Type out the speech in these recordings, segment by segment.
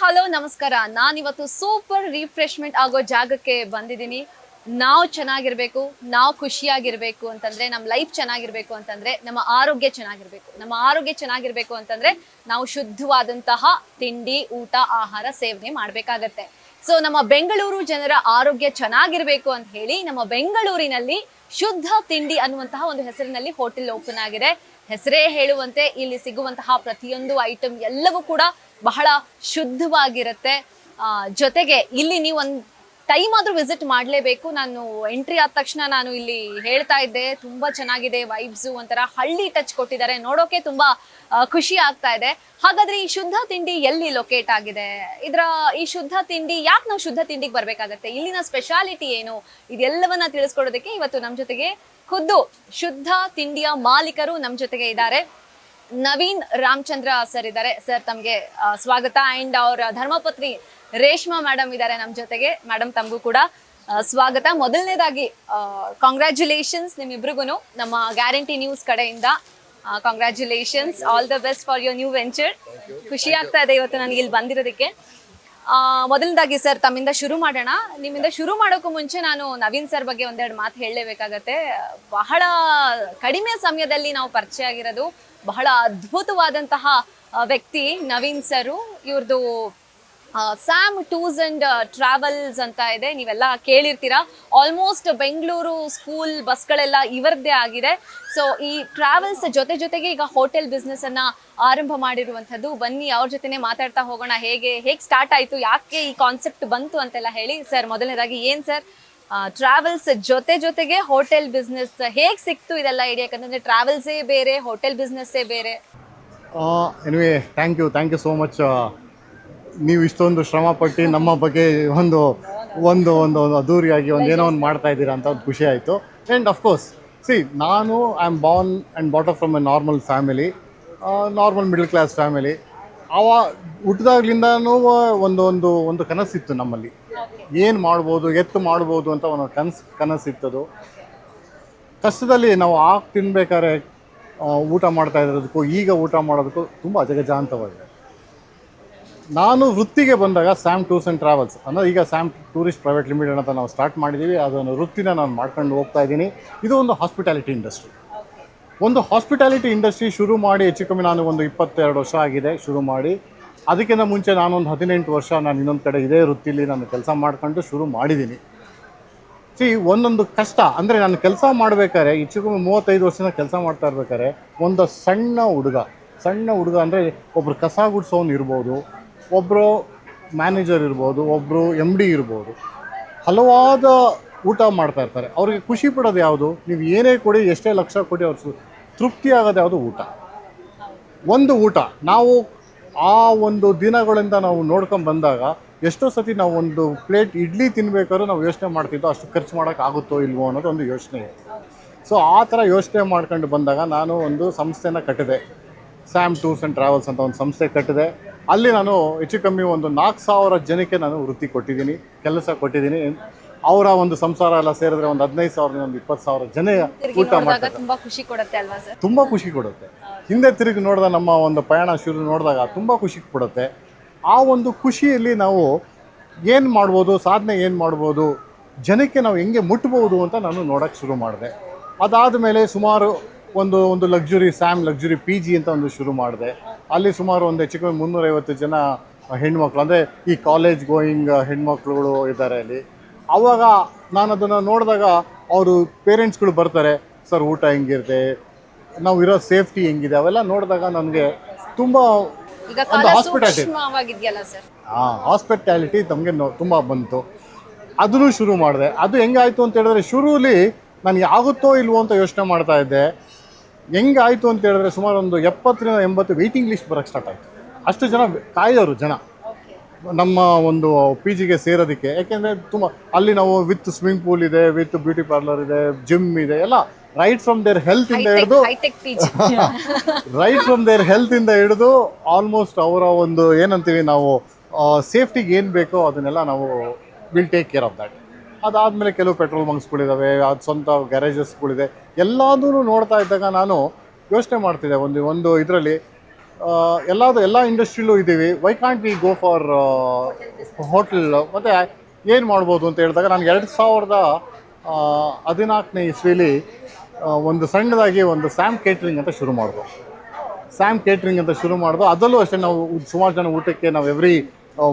Hello ನಮಸ್ಕಾರ. ನಾನಿವತ್ತು super refreshment ಆಗೋ ಜಾಗಕ್ಕೆ ಬಂದಿದ್ದೀನಿ. ನಾವು ಚೆನ್ನಾಗಿರ್ಬೇಕು, ನಾವು ಖುಷಿಯಾಗಿರ್ಬೇಕು ಅಂತಂದ್ರೆ, ನಮ್ಮ ಲೈಫ್ ಚೆನ್ನಾಗಿರ್ಬೇಕು ಅಂತಂದ್ರೆ ನಮ್ಮ ಆರೋಗ್ಯ ಚೆನ್ನಾಗಿರ್ಬೇಕು. ನಮ್ಮ ಆರೋಗ್ಯ ಚೆನ್ನಾಗಿರ್ಬೇಕು ಅಂತಂದ್ರೆ ನಾವು ಶುದ್ಧವಾದಂತಹ ತಿಂಡಿ, ಊಟ, ಆಹಾರ ಸೇವನೆ ಮಾಡ್ಬೇಕಾಗತ್ತೆ. ಸೊ ನಮ್ಮ ಬೆಂಗಳೂರು ಜನರ ಆರೋಗ್ಯ ಚೆನ್ನಾಗಿರ್ಬೇಕು ಅಂತ ಹೇಳಿ ನಮ್ಮ ಬೆಂಗಳೂರಿನಲ್ಲಿ ಶುದ್ಧ ತಿಂಡಿ ಅನ್ನುವಂತಹ ಒಂದು ಹೆಸರಿನಲ್ಲಿ ಹೋಟೆಲ್ ಓಪನ್ ಆಗಿದೆ. ಹೆಸರೇ ಹೇಳುವಂತೆ ಇಲ್ಲಿ ಸಿಗುವಂತಹ ಪ್ರತಿಯೊಂದು ಐಟಮ್ ಎಲ್ಲವೂ ಕೂಡ ಬಹಳ ಶುದ್ಧವಾಗಿರುತ್ತೆ. ಜೊತೆಗೆ ಇಲ್ಲಿ ನೀವು ಒಂದು ಟೈಮ್ ಆದ್ರೂ ವಿಸಿಟ್ ಮಾಡಲೇಬೇಕು. ನಾನು ಎಂಟ್ರಿ ಆದ ತಕ್ಷಣ ನಾನು ಇಲ್ಲಿ ಹೇಳ್ತಾ ಇದ್ದೆ, ತುಂಬಾ ಚೆನ್ನಾಗಿದೆ, ವೈಬ್ಸು ಒಂಥರ ಹಳ್ಳಿ ಟಚ್ ಕೊಟ್ಟಿದ್ದಾರೆ, ನೋಡೋಕೆ ತುಂಬಾ ಖುಷಿ ಆಗ್ತಾ ಇದೆ. ಹಾಗಾದ್ರೆ ಈ ಶುದ್ಧ ತಿಂಡಿ ಎಲ್ಲಿ ಲೊಕೇಟ್ ಆಗಿದೆ, ಈ ಶುದ್ಧ ತಿಂಡಿ ಯಾಕೆ ನಾವು ಶುದ್ಧ ತಿಂಡಿಗೆ ಬರ್ಬೇಕಾಗತ್ತೆ, ಇಲ್ಲಿನ ಸ್ಪೆಷಾಲಿಟಿ ಏನು, ಇದೆಲ್ಲವನ್ನ ತಿಳಿಸ್ಕೊಡೋದಕ್ಕೆ ಇವತ್ತು ನಮ್ಮ ಜೊತೆಗೆ ಖುದ್ದು ಶುದ್ಧ ತಿಂಡಿಯ ಮಾಲೀಕರು ನಮ್ಮ ಜೊತೆಗೆ ಇದ್ದಾರೆ. ನವೀನ್ ರಾಮಚಂದ್ರ ಸರ್ ಇದ್ದಾರೆ. ಸರ್ ತಮಗೆ ಸ್ವಾಗತ. ಅಂಡ್ ಅವ್ರ ಧರ್ಮಪತ್ನಿ ರೇಷ್ಮಾ ಮೇಡಮ್ ಇದ್ದಾರೆ ನಮ್ಮ ಜೊತೆಗೆ. ಮೇಡಮ್ ತಮಗೂ ಕೂಡ ಸ್ವಾಗತ. ಮೊದಲನೇದಾಗಿ ಕಾಂಗ್ರ್ಯಾಚುಲೇಷನ್ಸ್ ನಿಮ್ಮಿಬ್ರಿಗೂ ನಮ್ಮ ಗ್ಯಾರಂಟಿ ನ್ಯೂಸ್ ಕಡೆಯಿಂದ. Congratulations, all the best for your new venture. ಖುಷಿ ಆಗ್ತಾ ಇದೆ ಇವತ್ತು ನನಗೆ ಇಲ್ಲಿ ಬಂದಿರೋದಕ್ಕೆ. ಮೊದಲನೇದಾಗಿ ಸರ್ ತಮ್ಮಿಂದ ಶುರು ಮಾಡೋಣ. ನಿಮ್ಮಿಂದ ಶುರು ಮಾಡೋಕ್ಕೂ ಮುಂಚೆ ನಾನು ನವೀನ್ ಸರ್ ಬಗ್ಗೆ ಒಂದೆರಡು ಮಾತು ಹೇಳಲೇಬೇಕಾಗತ್ತೆ. ಬಹಳ ಕಡಿಮೆ ಸಮಯದಲ್ಲಿ ನಾವು ಪರಿಚಯ ಆಗಿರೋದು. ಬಹಳ ಅದ್ಭುತವಾದಂತಹ ವ್ಯಕ್ತಿ ನವೀನ್ ಸರು. ಇವ್ರದ್ದು ಸ್ಯಾಮ್ ಟೂರ್ಸ್ ಅಂಡ್ ಟ್ರಾವೆಲ್ಸ್ ಅಂತ ಇದೆ, ನೀವೆಲ್ಲ ಕೇಳಿರ್ತೀರಾ. ಆಲ್ಮೋಸ್ಟ್ ಬೆಂಗಳೂರು ಸ್ಕೂಲ್ ಬಸ್ಗಳೆಲ್ಲ ಇವರದ್ದೇ ಆಗಿದೆ. ಸೊ ಈ ಟ್ರಾವೆಲ್ಸ್ ಜೊತೆಗೆ ಈಗ ಹೋಟೆಲ್ ಬಿಸ್ನೆಸ್ ಅನ್ನ ಆರಂಭ ಮಾಡಿರುವಂಥದ್ದು. ಬನ್ನಿ ಅವ್ರ ಜೊತೆನೆ ಮಾತಾಡ್ತಾ ಹೋಗೋಣ. ಹೇಗೆ ಸ್ಟಾರ್ಟ್ ಆಯ್ತು, ಯಾಕೆ ಈ ಕಾನ್ಸೆಪ್ಟ್ ಬಂತು ಅಂತೆಲ್ಲ ಹೇಳಿ. ಸರ್ ಮೊದಲನೇದಾಗಿ ಏನ್ ಸರ್ ಟ್ರಾವೆಲ್ಸ್ ಜೊತೆಗೆ ಹೋಟೆಲ್ ಬಿಸ್ನೆಸ್ ಹೇಗೆ ಸಿಕ್ತು ಇದೆಲ್ಲ ಐಡಿಯಾ? ಯಾಕಂದ್ರೆ ಟ್ರಾವೆಲ್ಸೇ ಬೇರೆ, ಹೋಟೆಲ್ ಬಿಸ್ನೆಸ್ಸೇ ಬೇರೆ. Anyway thank you so much. ನೀವು ಇಷ್ಟೊಂದು ಶ್ರಮಪಟ್ಟು ನಮ್ಮ ಬಗ್ಗೆ ಒಂದು ಒಂದು ಒಂದು ಅದ್ದೂರಿಯಾಗಿ ಏನೋ ಒಂದು ಮಾಡ್ತಾ ಇದ್ದೀರಾ ಅಂತ ಒಂದು ಖುಷಿ ಆಯಿತು. ಆ್ಯಂಡ್ ಅಫ್ಕೋರ್ಸ್ ನಾನು I am born and brought up from a normal family, normal middle class family. ಹುಟ್ಟಿದಾಗ್ಲಿಂದನೂ ಒಂದು ಕನಸಿತ್ತು ನಮ್ಮಲ್ಲಿ, ಏನು ಮಾಡ್ಬೋದು, ಮಾಡ್ಬೋದು ಅಂತ ಒಂದು ಕನಸಿತ್ತದು. ಕಷ್ಟದಲ್ಲಿ ನಾವು ತಿನ್ಬೇಕಾದ್ರೆ ಊಟ ಮಾಡ್ತಾ ಇರೋದಕ್ಕೂ ಈಗ ಊಟ ಮಾಡೋದಕ್ಕೂ ತುಂಬ ಅಜಗಜಾಂತವಾಗಿದೆ. ನಾನು ವೃತ್ತಿಗೆ ಬಂದಾಗ ಸ್ಯಾಮ್ ಟೂರ್ಸ್ ಆ್ಯಂಡ್ ಟ್ರಾವೆಲ್ಸ್ ಅಂದರೆ ಈಗ ಸ್ಯಾಮ್ ಟೂರಿಸ್ಟ್ ಪ್ರೈವೇಟ್ ಲಿಮಿಟೆಡ್ ಅಂತ ನಾವು ಸ್ಟಾರ್ಟ್ ಮಾಡಿದ್ದೀವಿ. ಅದನ್ನು ವೃತ್ತಿನ ನಾನು ಮಾಡ್ಕೊಂಡು ಹೋಗ್ತಾ ಇದ್ದೀನಿ. ಇದು ಒಂದು ಹಾಸ್ಪಿಟಾಲಿಟಿ ಇಂಡಸ್ಟ್ರಿ ಶುರು ಮಾಡಿ ಹೆಚ್ಚು ಕಮ್ಮಿ ನಾನು ಒಂದು 22 ವರ್ಷ ಆಗಿದೆ ಶುರು ಮಾಡಿ. ಅದಕ್ಕಿಂತ ಮುಂಚೆ ನಾನೊಂದು 18 ವರ್ಷ ನಾನು ಇನ್ನೊಂದು ಕಡೆ ಇದೇ ವೃತ್ತಿಲಿ ನಾನು ಕೆಲಸ ಮಾಡ್ಕೊಂಡು ಶುರು ಮಾಡಿದ್ದೀನಿ. ಒಂದೊಂದು ಕಷ್ಟ ಅಂದರೆ ನಾನು ಕೆಲಸ ಮಾಡಬೇಕಾದ್ರೆ ಹೆಚ್ಚು ಕಮ್ಮಿ 35 ವರ್ಷದಿಂದ ಕೆಲಸ ಮಾಡ್ತಾ ಇರ್ಬೇಕಾದ್ರೆ ಒಂದು ಸಣ್ಣ ಹುಡುಗ ಅಂದರೆ ಒಬ್ಬರು ಕಸ ಗುಡಿಸೋನು ಇರ್ಬೋದು, ಒಬ್ಬರು ಮ್ಯಾನೇಜರ್ ಇರ್ಬೋದು, ಒಬ್ಬರು MD ಇರ್ಬೋದು, ಹಲವಾದ ಊಟ ಮಾಡ್ತಾ ಇರ್ತಾರೆ. ಅವ್ರಿಗೆ ಖುಷಿ ಪಡೋದು ಯಾವುದು? ನೀವು ಏನೇ ಕೊಡಿ, ಎಷ್ಟೇ ಲಕ್ಷ ಕೊಡಿ, ಅವ್ರು ತೃಪ್ತಿ ಆಗೋದು ಯಾವುದು? ಊಟ. ನಾವು ಆ ಒಂದು ದಿನಗಳಿಂದ ನಾವು ನೋಡ್ಕೊಂಡು ಬಂದಾಗ ಎಷ್ಟೋ ಸತಿ ನಾವು ಒಂದು ಪ್ಲೇಟ್ ಇಡ್ಲಿ ತಿನ್ಬೇಕಾದ್ರೂ ನಾವು ಯೋಚನೆ ಮಾಡ್ತಿದ್ದೋ ಅಷ್ಟು ಖರ್ಚು ಮಾಡೋಕ್ಕಾಗುತ್ತೋ ಇಲ್ವೋ ಅನ್ನೋದು ಒಂದು ಯೋಚನೆ ಇದೆ. ಸೊ ಆ ಥರ ಯೋಚನೆ ಮಾಡ್ಕೊಂಡು ಬಂದಾಗ ನಾನು ಒಂದು ಸಂಸ್ಥೆನ ಕಟ್ಟಿದೆ, ಸ್ಯಾಮ್ ಟೂರ್ಸ್ ಆ್ಯಂಡ್ ಟ್ರಾವೆಲ್ಸ್ ಅಂತ ಒಂದು ಸಂಸ್ಥೆ ಕಟ್ಟಿದೆ. ಅಲ್ಲಿ ನಾನು ಹೆಚ್ಚು ಕಮ್ಮಿ ಒಂದು 4,000 ಜನಕ್ಕೆ ನಾನು ವೃತ್ತಿ ಕೊಟ್ಟಿದ್ದೀನಿ, ಕೆಲಸ ಕೊಟ್ಟಿದ್ದೀನಿ. ಅವರ ಒಂದು ಸಂಸಾರ ಎಲ್ಲ ಸೇರಿದ್ರೆ ಒಂದು 15,000 ಒಂದು 20,000 ಜನ ಊಟ ಮಾಡ್ತಾರೆ. ತುಂಬಾ ಖುಷಿ ಕೊಡುತ್ತೆ ಅಲ್ವಾ ಸರ್? ತುಂಬ ಖುಷಿ ಕೊಡುತ್ತೆ. ಹಿಂದೆ ತಿರುಗಿ ನೋಡಿದಾಗ ನಮ್ಮ ಒಂದು ಪಯಣ ಶುರು ನೋಡಿದಾಗ ತುಂಬ ಖುಷಿ ಕೊಡುತ್ತೆ. ಆ ಒಂದು ಖುಷಿಯಲ್ಲಿ ನಾವು ಏನು ಮಾಡ್ಬೋದು, ಸಾಧನೆ ಏನು ಮಾಡ್ಬೋದು, ಜನಕ್ಕೆ ನಾವು ಹೆಂಗೆ ಮುಟ್ಬೋದು ಅಂತ ನಾನು ನೋಡೋಕ್ಕೆ ಶುರು ಮಾಡಿದೆ. ಅದಾದ ಮೇಲೆ ಸುಮಾರು ಒಂದು ಸ್ಯಾಮ್ ಲಕ್ಸುರಿ PG ಅಂತ ಒಂದು ಶುರು ಮಾಡಿದೆ. ಅಲ್ಲಿ ಸುಮಾರು ಒಂದು ಹೆಚ್ಚು ಕಮ್ಮಿ 350 ಜನ ಹೆಣ್ಮಕ್ಳು, ಅಂದರೆ ಈ ಕಾಲೇಜ್ ಗೋಯಿಂಗ್ ಹೆಣ್ಮಕ್ಳುಗಳು ಇದ್ದಾರೆ ಅಲ್ಲಿ. ಆವಾಗ ನಾನು ಅದನ್ನು ನೋಡಿದಾಗ ಅವರು ಪೇರೆಂಟ್ಸ್ಗಳು ಬರ್ತಾರೆ, ಸರ್ ಊಟ ಹೆಂಗಿರುತ್ತೆ, ನಾವು ಇರೋ ಸೇಫ್ಟಿ ಹೆಂಗಿದೆ, ಅವೆಲ್ಲ ನೋಡಿದಾಗ ನನಗೆ ತುಂಬ ಹಾಸ್ಪಿಟಾಲಿಟಿ ನಮಗೆ ತುಂಬ ಬಂತು. ಅದನ್ನು ಶುರು ಮಾಡಿದೆ. ಅದು ಹೆಂಗಾಯಿತು ಅಂತ ಹೇಳಿದ್ರೆ, ಶುರುಲಿ ನನಗೆ ಆಗುತ್ತೋ ಇಲ್ವೋ ಅಂತ ಯೋಚನೆ ಮಾಡ್ತಾ ಇದ್ದೆ. ಹೆಂಗಾಯಿತು ಅಂತ ಹೇಳಿದ್ರೆ ಸುಮಾರು ಒಂದು 70ರಿಂದ 80 ವೆಯ್ಟಿಂಗ್ ಲಿಸ್ಟ್ ಬರೋಕ್ಕೆ ಸ್ಟಾರ್ಟ್ ಆಯಿತು. ಅಷ್ಟು ಜನ ಕಾಯೋರು ಜನ ನಮ್ಮ ಒಂದು PGಗೆ ಸೇರೋದಕ್ಕೆ. ಯಾಕೆಂದರೆ ತುಂಬ ಅಲ್ಲಿ ನಾವು ವಿತ್ ಸ್ವಿಮ್ಮಿಂಗ್ ಪೂಲ್ ಇದೆ, ವಿತ್ ಬ್ಯೂಟಿ ಪಾರ್ಲರ್ ಇದೆ, ಜಿಮ್ ಇದೆ, ಎಲ್ಲ ರೈಟ್ ಫ್ರಮ್ ದೇರ್ ಹೆಲ್ತ್ ಇಂದ ಹಿಡಿದು ಆಲ್ಮೋಸ್ಟ್ ಅವರ ಒಂದು ಏನಂತೀವಿ ನಾವು ಸೇಫ್ಟಿಗೆ ಏನು ಬೇಕೋ ಅದನ್ನೆಲ್ಲ ನಾವು will take care of that. ಅದಾದಮೇಲೆ ಕೆಲವು ಪೆಟ್ರೋಲ್ ಬಂಕ್ಸ್ಗಳಿದ್ದಾವೆ, ಅದು ಸ್ವಂತ ಗ್ಯಾರೇಜಸ್ಗಳಿದೆ. ಎಲ್ಲದೂ ನೋಡ್ತಾ ಇದ್ದಾಗ ನಾನು ಯೋಚನೆ ಮಾಡ್ತಿದ್ದೆ, ಒಂದು ಇದರಲ್ಲಿ ಎಲ್ಲ ಇಂಡಸ್ಟ್ರಿಲೂ ಇದ್ದೀವಿ, why can't we go for hotel? ಮತ್ತು ಏನು ಮಾಡ್ಬೋದು ಅಂತ ಹೇಳಿದಾಗ ನಾನು 2014ನೇ ಇಸ್ವಿಲಿ ಒಂದು ಸಣ್ಣದಾಗಿ ಒಂದು ಸ್ಯಾಮ್ ಕೇಟ್ರಿಂಗ್ ಅಂತ ಶುರು ಮಾಡಿದ್ರು. ಅದರಲ್ಲೂ ಅಷ್ಟೇ ನಾವು ಸುಮಾರು ಜನ ಊಟಕ್ಕೆ ನಾವು ಎವ್ರಿ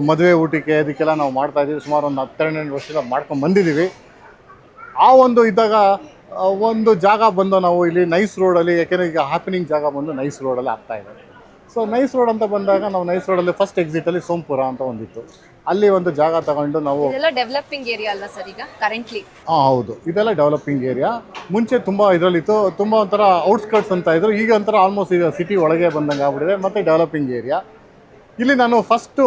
ಮದುವೆ ಊಟಕ್ಕೆ ಅದಕ್ಕೆಲ್ಲ ನಾವು ಮಾಡ್ತಾಯಿದ್ದೀವಿ. ಸುಮಾರು ಒಂದು 12 ವರ್ಷದ ಮಾಡ್ಕೊಂಡು ಬಂದಿದ್ದೀವಿ. ಆ ಒಂದು ಇದ್ದಾಗ ಒಂದು ಜಾಗ ಬಂದು ನಾವು ಇಲ್ಲಿ ನೈಸ್ ರೋಡಲ್ಲಿ, ಯಾಕೆಂದರೆ ಈಗ ಹ್ಯಾಪನಿಂಗ್ ಜಾಗ ಬಂದು ನೈಸ್ ರೋಡಲ್ಲಿ ಆಗ್ತಾಯಿದೆ. ಸೊ ನೈಸ್ ರೋಡ್ ಅಂತ ಬಂದಾಗ ನಾವು ನೈಸ್ ರೋಡಲ್ಲಿ ಫಸ್ಟ್ ಎಕ್ಸಿಟಲ್ಲಿ ಸೋಂಪುರ ಅಂತ ಒಂದಿತ್ತು, ಅಲ್ಲಿ ಒಂದು ಜಾಗ ತಗೊಂಡು ನಾವು ಇದೆಲ್ಲ ಡೆವಲಪಿಂಗ್ ಏರಿಯಾ ಅಲ್ಲ ಸರ್ ಈಗ ಕರೆಂಟ್ಲಿ? ಹೌದು, ಇದೆಲ್ಲ ಡೆವಲಪಿಂಗ್ ಏರಿಯಾ. ಮುಂಚೆ ತುಂಬ ಇದರಲ್ಲಿತ್ತು, ತುಂಬ ಒಂಥರ ಔಟ್ಸ್ಕರ್ಟ್ಸ್ ಅಂತ ಇದ್ರು. ಈಗ ಒಂಥರ ಆಲ್ಮೋಸ್ಟ್ ಈಗ ಸಿಟಿ ಒಳಗೆ ಬಂದಂಗೆ ಆಗ್ಬಿಟ್ಟಿದೆ, ಮತ್ತು ಡೆವಲಪಿಂಗ್ ಏರಿಯಾ. ಇಲ್ಲಿ ನಾನು ಫಸ್ಟು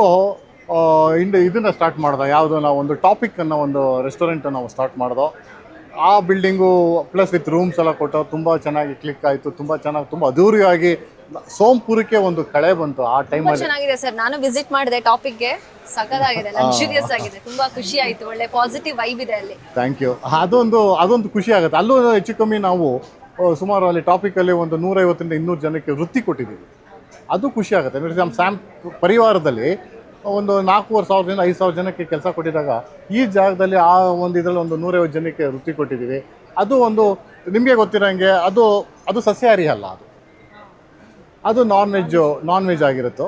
ಇದನ್ನು ಸ್ಟಾರ್ಟ್ ಮಾಡ್ದೆ, ಯಾವುದು ನಾವು ಒಂದು ಟಾಪಿಕ್ ಅನ್ನೋ ಒಂದು ರೆಸ್ಟೋರೆಂಟನ್ನು ನಾವು ಸ್ಟಾರ್ಟ್ ಮಾಡ್ದೋ. ಆ ಬಿಲ್ಡಿಂಗು ಪ್ಲಸ್ ವಿತ್ ರೂಮ್ಸ್ ಎಲ್ಲ ಕೊಟ್ಟು ತುಂಬ ಚೆನ್ನಾಗಿ ಕ್ಲಿಕ್ ಆಯಿತು. ತುಂಬ ಅದ್ದೂರಿಯಾಗಿ ಸೋಂಪುರಕ್ಕೆ ಒಂದು ಕಳೆ ಬಂತು ಆ ಟೈಮಲ್ಲಿ. ಚೆನ್ನಾಗಿದೆ ಸರ್, ನಾನು ವಿಸಿಟ್ ಮಾಡಿದೆ ಟಾಪಿಕ್ಗೆ, ಸಖತ್ತಾಗಿದೆ, ಲಕ್ಸುರಿಯಸ್ ಆಗಿದೆ, ತುಂಬಾ ಖುಷಿ ಆಯಿತು, ಒಳ್ಳೆ ಪಾಸಿಟಿವ್ ವೈಬ್ ಇದೆ ಅಲ್ಲಿ. Thank you. ಅದೊಂದು ಖುಷಿ ಆಗುತ್ತೆ. ಅಲ್ಲೂ ಹೆಚ್ಚು ಕಮ್ಮಿ ನಾವು ಸುಮಾರು ಅಲ್ಲಿ ಟಾಪಿಕಲ್ಲಿ ಒಂದು 150ರಿಂದ 200 ಜನಕ್ಕೆ ವೃತ್ತಿ ಕೊಟ್ಟಿದ್ದೀವಿ. ಅದು ಖುಷಿ ಆಗುತ್ತೆ. ನಮ್ಮ ಸ್ಯಾಮ್ ಪರಿವಾರದಲ್ಲಿ ಒಂದು 4,500 5,000 ಜನಕ್ಕೆ ಕೆಲಸ ಕೊಟ್ಟಿದ್ದಾಗ ಈ ಜಾಗದಲ್ಲಿ ಆ ಒಂದು ಇದರಲ್ಲಿ ಒಂದು 150 ಜನಕ್ಕೆ ವೃತ್ತಿ ಕೊಟ್ಟಿದ್ದೀವಿ. ಅದು ಒಂದು ನಿಮಗೆ ಗೊತ್ತಿರೋಂಗೆ ಅದು ಸಸ್ಯಾಹಾರಿ ಅಲ್ಲ, ಅದು ನಾನ್ ವೆಜ್ ಆಗಿರುತ್ತೋ.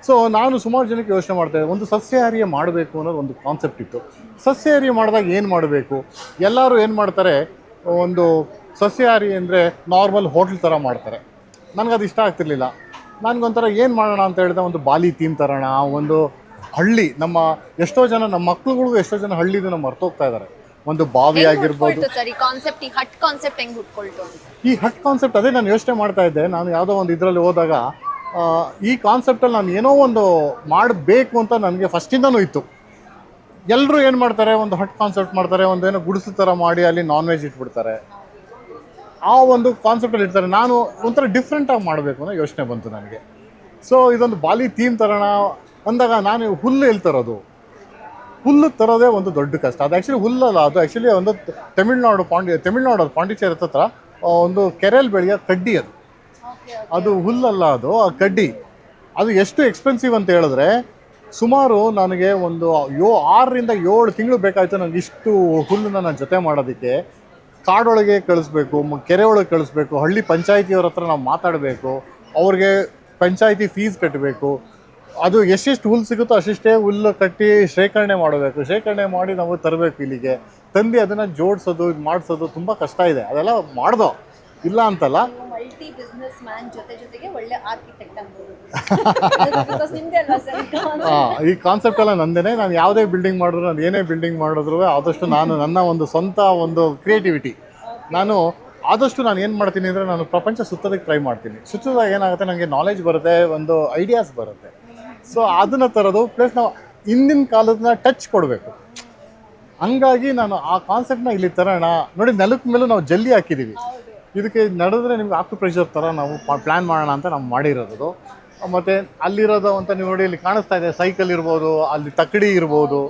ಸೊ ನಾನು ಸುಮಾರು ಜನಕ್ಕೆ ಯೋಚನೆ ಮಾಡ್ತಾಯಿದ್ದೆ, ಒಂದು ಸಸ್ಯಾಹಾರಿಯ ಮಾಡಬೇಕು ಅನ್ನೋದು ಒಂದು ಕಾನ್ಸೆಪ್ಟ್ ಇತ್ತು. ಸಸ್ಯಾಹಾರಿ ಮಾಡಿದಾಗ ಏನು ಮಾಡಬೇಕು? ಎಲ್ಲರೂ ಏನು ಮಾಡ್ತಾರೆ, ಒಂದು ಸಸ್ಯಾಹಾರಿ ಅಂದರೆ ನಾರ್ಮಲ್ ಹೋಟ್ಲ್ ಥರ ಮಾಡ್ತಾರೆ. ನನಗದು ಇಷ್ಟ ಆಗ್ತಿರ್ಲಿಲ್ಲ. ನನಗೊಂಥರ ಏನು ಮಾಡೋಣ ಅಂತ ಹೇಳಿದೆ, ಒಂದು ಬಾಲಿ ಥೀಮ್ ತರೋಣ, ಒಂದು ಹಳ್ಳಿ. ನಮ್ಮ ಮಕ್ಳುಗಳಿಗೂ ಎಷ್ಟೋ ಜನ ಹಳ್ಳಿದು ನಮ್ಮ ಮರ್ತೋಗ್ತಾ ಇದ್ದಾರೆ. ಒಂದು ಬಾವಿ ಆಗಿರ್ಬೋದು. ಈ ಹಟ್ ಕಾನ್ಸೆಪ್ಟ್ ಅದೇ ನಾನು ಯೋಚನೆ ಮಾಡ್ತಾ ಇದ್ದೆ. ನಾನು ಯಾವುದೋ ಒಂದು ಇದರಲ್ಲಿ ಹೋದಾಗ ಈ ಕಾನ್ಸೆಪ್ಟಲ್ಲಿ ನಾನು ಏನೋ ಒಂದು ಮಾಡಬೇಕು ಅಂತ ನನಗೆ ಫಸ್ಟಿಂದನೂ ಇತ್ತು. ಎಲ್ಲರೂ ಏನು ಮಾಡ್ತಾರೆ, ಒಂದು ಹಟ್ ಕಾನ್ಸೆಪ್ಟ್ ಮಾಡ್ತಾರೆ, ಒಂದು ಏನೋ ಗುಡಿಸು ಥರ ಮಾಡಿ ಅಲ್ಲಿ ನಾನ್ ವೆಜ್ ಇಟ್ಬಿಡ್ತಾರೆ. ಆ ಒಂದು ಕಾನ್ಸೆಪ್ಟಲ್ಲಿ ಇರ್ತಾರೆ. ನಾನು ಒಂಥರ ಡಿಫ್ರೆಂಟಾಗಿ ಮಾಡಬೇಕು ಅನ್ನೋ ಯೋಚನೆ ಬಂತು ನನಗೆ. ಸೊ ಇದೊಂದು ಬಾಲಿ ಥೀಮ್ ತರೋಣ ಅಂದಾಗ ನಾನು ಹುಲ್ಲು ಎಲ್ಲಿ ತರೋದು? ಹುಲ್ಲು ತರೋದೇ ಒಂದು ದೊಡ್ಡ ಕಷ್ಟ. ಅದು ಆ್ಯಕ್ಚುಲಿ ಹುಲ್ಲಲ್ಲ, ಅದು ಆ್ಯಕ್ಚುಲಿ ಒಂದು ತಮಿಳ್ನಾಡು ಪಾಂಡಿಚೇರಿ ಹತ್ರ ಒಂದು ಕೆರೆಯಲ್ಲಿ ಬೆಳೆಯೋ ಕಡ್ಡಿ. ಅದು ಹುಲ್ಲಲ್ಲ, ಅದು ಆ ಕಡ್ಡಿ. ಅದು ಎಷ್ಟು ಎಕ್ಸ್ಪೆನ್ಸಿವ್ ಅಂತ ಹೇಳಿದ್ರೆ, ಸುಮಾರು ನನಗೆ ಒಂದು 6ರಿಂದ 7 ತಿಂಗಳು ಬೇಕಾಯಿತು ನನಗೆ ಇಷ್ಟು ಹುಲ್ಲನ್ನು ನಾನು ಜೊತೆ ಮಾಡೋದಕ್ಕೆ. ಕಾಡೊಳಗೆ ಕಳಿಸ್ಬೇಕು, ಕೆರೆ ಒಳಗೆ ಕಳಿಸ್ಬೇಕು, ಹಳ್ಳಿ ಪಂಚಾಯಿತಿಯವ್ರ ಹತ್ರ ನಾವು ಮಾತಾಡಬೇಕು, ಅವ್ರಿಗೆ ಪಂಚಾಯಿತಿ ಫೀಸ್ ಕಟ್ಟಬೇಕು. ಅದು ಎಷ್ಟೆಷ್ಟು ಹುಲ್ಲು ಸಿಗುತ್ತೋ ಅಷ್ಟಿಷ್ಟೇ ಹುಲ್ಲು ಕಟ್ಟಿ ಶೇಖರಣೆ ಮಾಡಬೇಕು. ಶೇಖರಣೆ ಮಾಡಿ ನಾವು ತರಬೇಕು ಇಲ್ಲಿಗೆ. ತಂದು ಅದನ್ನು ಜೋಡಿಸೋದು, ಇದು ಮಾಡಿಸೋದು ತುಂಬ ಕಷ್ಟ ಇದೆ. ಅದೆಲ್ಲ ಮಾಡ್ದೋ ಇಲ್ಲ ಅಂತಲ್ಲ. ಮಲ್ಟಿ ಬಿಸ್ನೆಸ್ ಮ್ಯಾನ್ ಜೊತೆಗೆ ಒಳ್ಳೆ ಆರ್ಕಿಟೆಕ್ಟ್ ಈ ಕಾನ್ಸೆಪ್ಟ್ ಎಲ್ಲ ನಂದೇನೆ. ನಾನು ಯಾವುದೇ ಬಿಲ್ಡಿಂಗ್ ಮಾಡಿದ್ರು, ನಾನು ಏನೇ ಬಿಲ್ಡಿಂಗ್ ಮಾಡಿದ್ರು ಆದಷ್ಟು ನಾನು ನನ್ನ ಒಂದು ಸ್ವಂತ ಒಂದು ಕ್ರಿಯೇಟಿವಿಟಿ, ನಾನು ಏನು ಮಾಡ್ತೀನಿ ಅಂದರೆ, ನಾನು ಪ್ರಪಂಚ ಸುತ್ತೋದಕ್ಕೆ ಟ್ರೈ ಮಾಡ್ತೀನಿ. ಸುತ್ತೋದಾಗ ಏನಾಗುತ್ತೆ, ನನಗೆ ನಾಲೆಜ್ ಬರುತ್ತೆ, ಒಂದು ಐಡಿಯಾಸ್ ಬರುತ್ತೆ. ಸೊ ಅದನ್ನು ತರೋದು, ಪ್ಲಸ್ ನಾವು ಹಿಂದಿನ ಕಾಲದನ್ನ ಟಚ್ ಕೊಡಬೇಕು. ಹಂಗಾಗಿ ನಾನು ಆ ಕಾನ್ಸೆಪ್ಟನ್ನ ಇಲ್ಲಿ ತರೋಣ. ನೋಡಿ, ನೆಲದ ಮೇಲೂ ನಾವು ಜಲ್ಲಿ ಹಾಕಿದ್ದೀವಿ. ಇದಕ್ಕೆ ನಡೆದ್ರೆ ನಿಮ್ಗೆ ಆಕ್ಯುಪ್ರೆಷರ್ ಥರ ನಾವು ಪ್ಲ್ಯಾನ್ ಮಾಡೋಣ ಅಂತ ನಾವು ಮಾಡಿರೋದು. ಮತ್ತು ಅಲ್ಲಿರೋದು ಅಂತ ನೀವು ನೋಡಿ, ಇಲ್ಲಿ ಕಾಣಿಸ್ತಾ ಇದೆ, ಸೈಕಲ್ ಇರ್ಬೋದು, ಅಲ್ಲಿ ತಕ್ಕಡಿ ಇರ್ಬೋದು,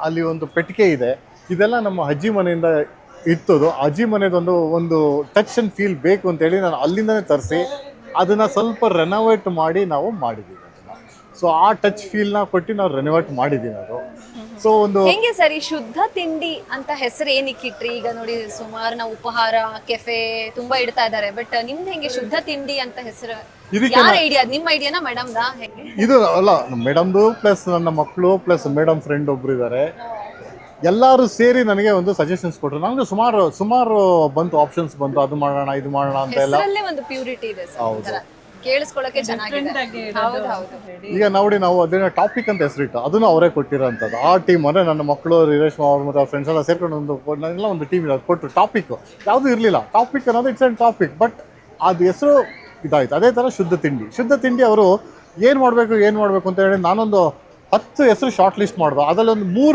ಅಲ್ಲಿ ಒಂದು ಪೆಟ್ಟಿಗೆ ಇದೆ. ಇದೆಲ್ಲ ನಮ್ಮ ಅಜ್ಜಿ ಮನೆಯಿಂದ ಇತ್ತದು. ಅಜ್ಜಿ ಮನೆದೊಂದು ಒಂದು ಟಚ್ ಆ್ಯಂಡ್ ಫೀಲ್ ಬೇಕು ಅಂತೇಳಿ ನಾನು ಅಲ್ಲಿಂದನೇ ತರಿಸಿ ಅದನ್ನು ಸ್ವಲ್ಪ ರೆನೋವೇಟ್ ಮಾಡಿ ನಾವು ಮಾಡಿದ್ದೀವಿ. ಸೊ ಆ ಟಚ್ ಫೀಲ್ನ ಕೊಟ್ಟು ನಾವು ರೆನೋವೇಟ್ ಮಾಡಿದ್ದೀವಿ ಅದು. ಸೊ ಒಂದು ಹೆಂಗೆ ಸರ್ ಈ ಶುದ್ಧ ತಿಂಡಿ ಅಂತ ಹೆಸರು ಏನಕ್ಕಿಟ್ರಿ? ಈಗ ನೋಡಿ, ಸುಮಾರು ನಾವು ಉಪಹಾರ, ಕೆಫೆ ತುಂಬಾ ಇಡ್ತಾ ಇದ್ದಾರೆ, ಬಟ್ ನಿಮ್ದು ಹೆಂಗೆ ಶುದ್ಧ ತಿಂಡಿ ಅಂತ ಹೆಸರು? ಯಾರ ಐಡಿಯಾ? ನಿಮ್ಮ ಐಡಿಯಾನ ಮೇಡಮ್ದಾ? ಹೆಂಗೆ ಇದು? ಅಲ್ಲ, ಮೇಡಮ್ದು ಪ್ಲಸ್ ನನ್ನ ಮಕ್ಕಳು ಪ್ಲಸ್ ಮೇಡಮ್ ಫ್ರೆಂಡ್ ಒಬ್ರು ಇದ್ದಾರೆ. ಎಲ್ಲರೂ ಸೇರಿ ನನಗೆ ಒಂದು ಸಜೆಷನ್ಸ್ ಕೊಟ್ಟರು. ನನಗೆ ಸುಮಾರು ಬಂತು, ಆಪ್ಷನ್ಸ್ ಬಂತು, ಅದು ಮಾಡೋಣ ಇದು ಮಾಡೋಣ ಅಂತ ಎಲ್ಲ. ಒಂದು ಪ್ಯೂರಿಟಿ ಇದೆ ಸರ್, ಕೇಳಿಸ್ಕೊಳ್ಳೋಕೆ ಚೆನ್ನಾಗಿದೆ. ಈಗ ನೋಡಿ, ನಾವು ಅದನ್ನ ಟಾಪಿಕ್ ಅಂತ ಹೆಸರಿಟ್ಟು ಅದನ್ನು ಅವರೇ ಕೊಟ್ಟಿರೋಂಥದ್ದು. ಆ ಟೀಮ್ ಅಂದರೆ ನನ್ನ ಮಕ್ಕಳು, ರೇಷ್ಮಾ ಅವ್ರು ಮತ್ತು ಅವ್ರ ಫ್ರೆಂಡ್ಸ್ ಎಲ್ಲ ಸೇರ್ಕೊಂಡು ಒಂದು ಟೀಮ್ ಕೊಟ್ಟರು. ಟಾಪಿಕ್ ಯಾವುದೂ ಇರಲಿಲ್ಲ. ಟಾಪಿಕ್ ಅನ್ನೋದು ಇಟ್ಸ್ ಆ್ಯಂಡ್ ಟಾಪಿಕ್, ಬಟ್ ಅದು ಹೆಸರು ಇದಾಯಿತು. ಅದೇ ಥರ ಶುದ್ಧ ತಿಂಡಿ ಅವರು ಏನು ಮಾಡಬೇಕು ಅಂತ ಹೇಳಿ ನಾನೊಂದು 10 ಹೆಸರು ಶಾರ್ಟ್ ಲಿಸ್ಟ್ ಮಾಡ್ದು. ಅದರಲ್ಲಿ ಒಂದು 3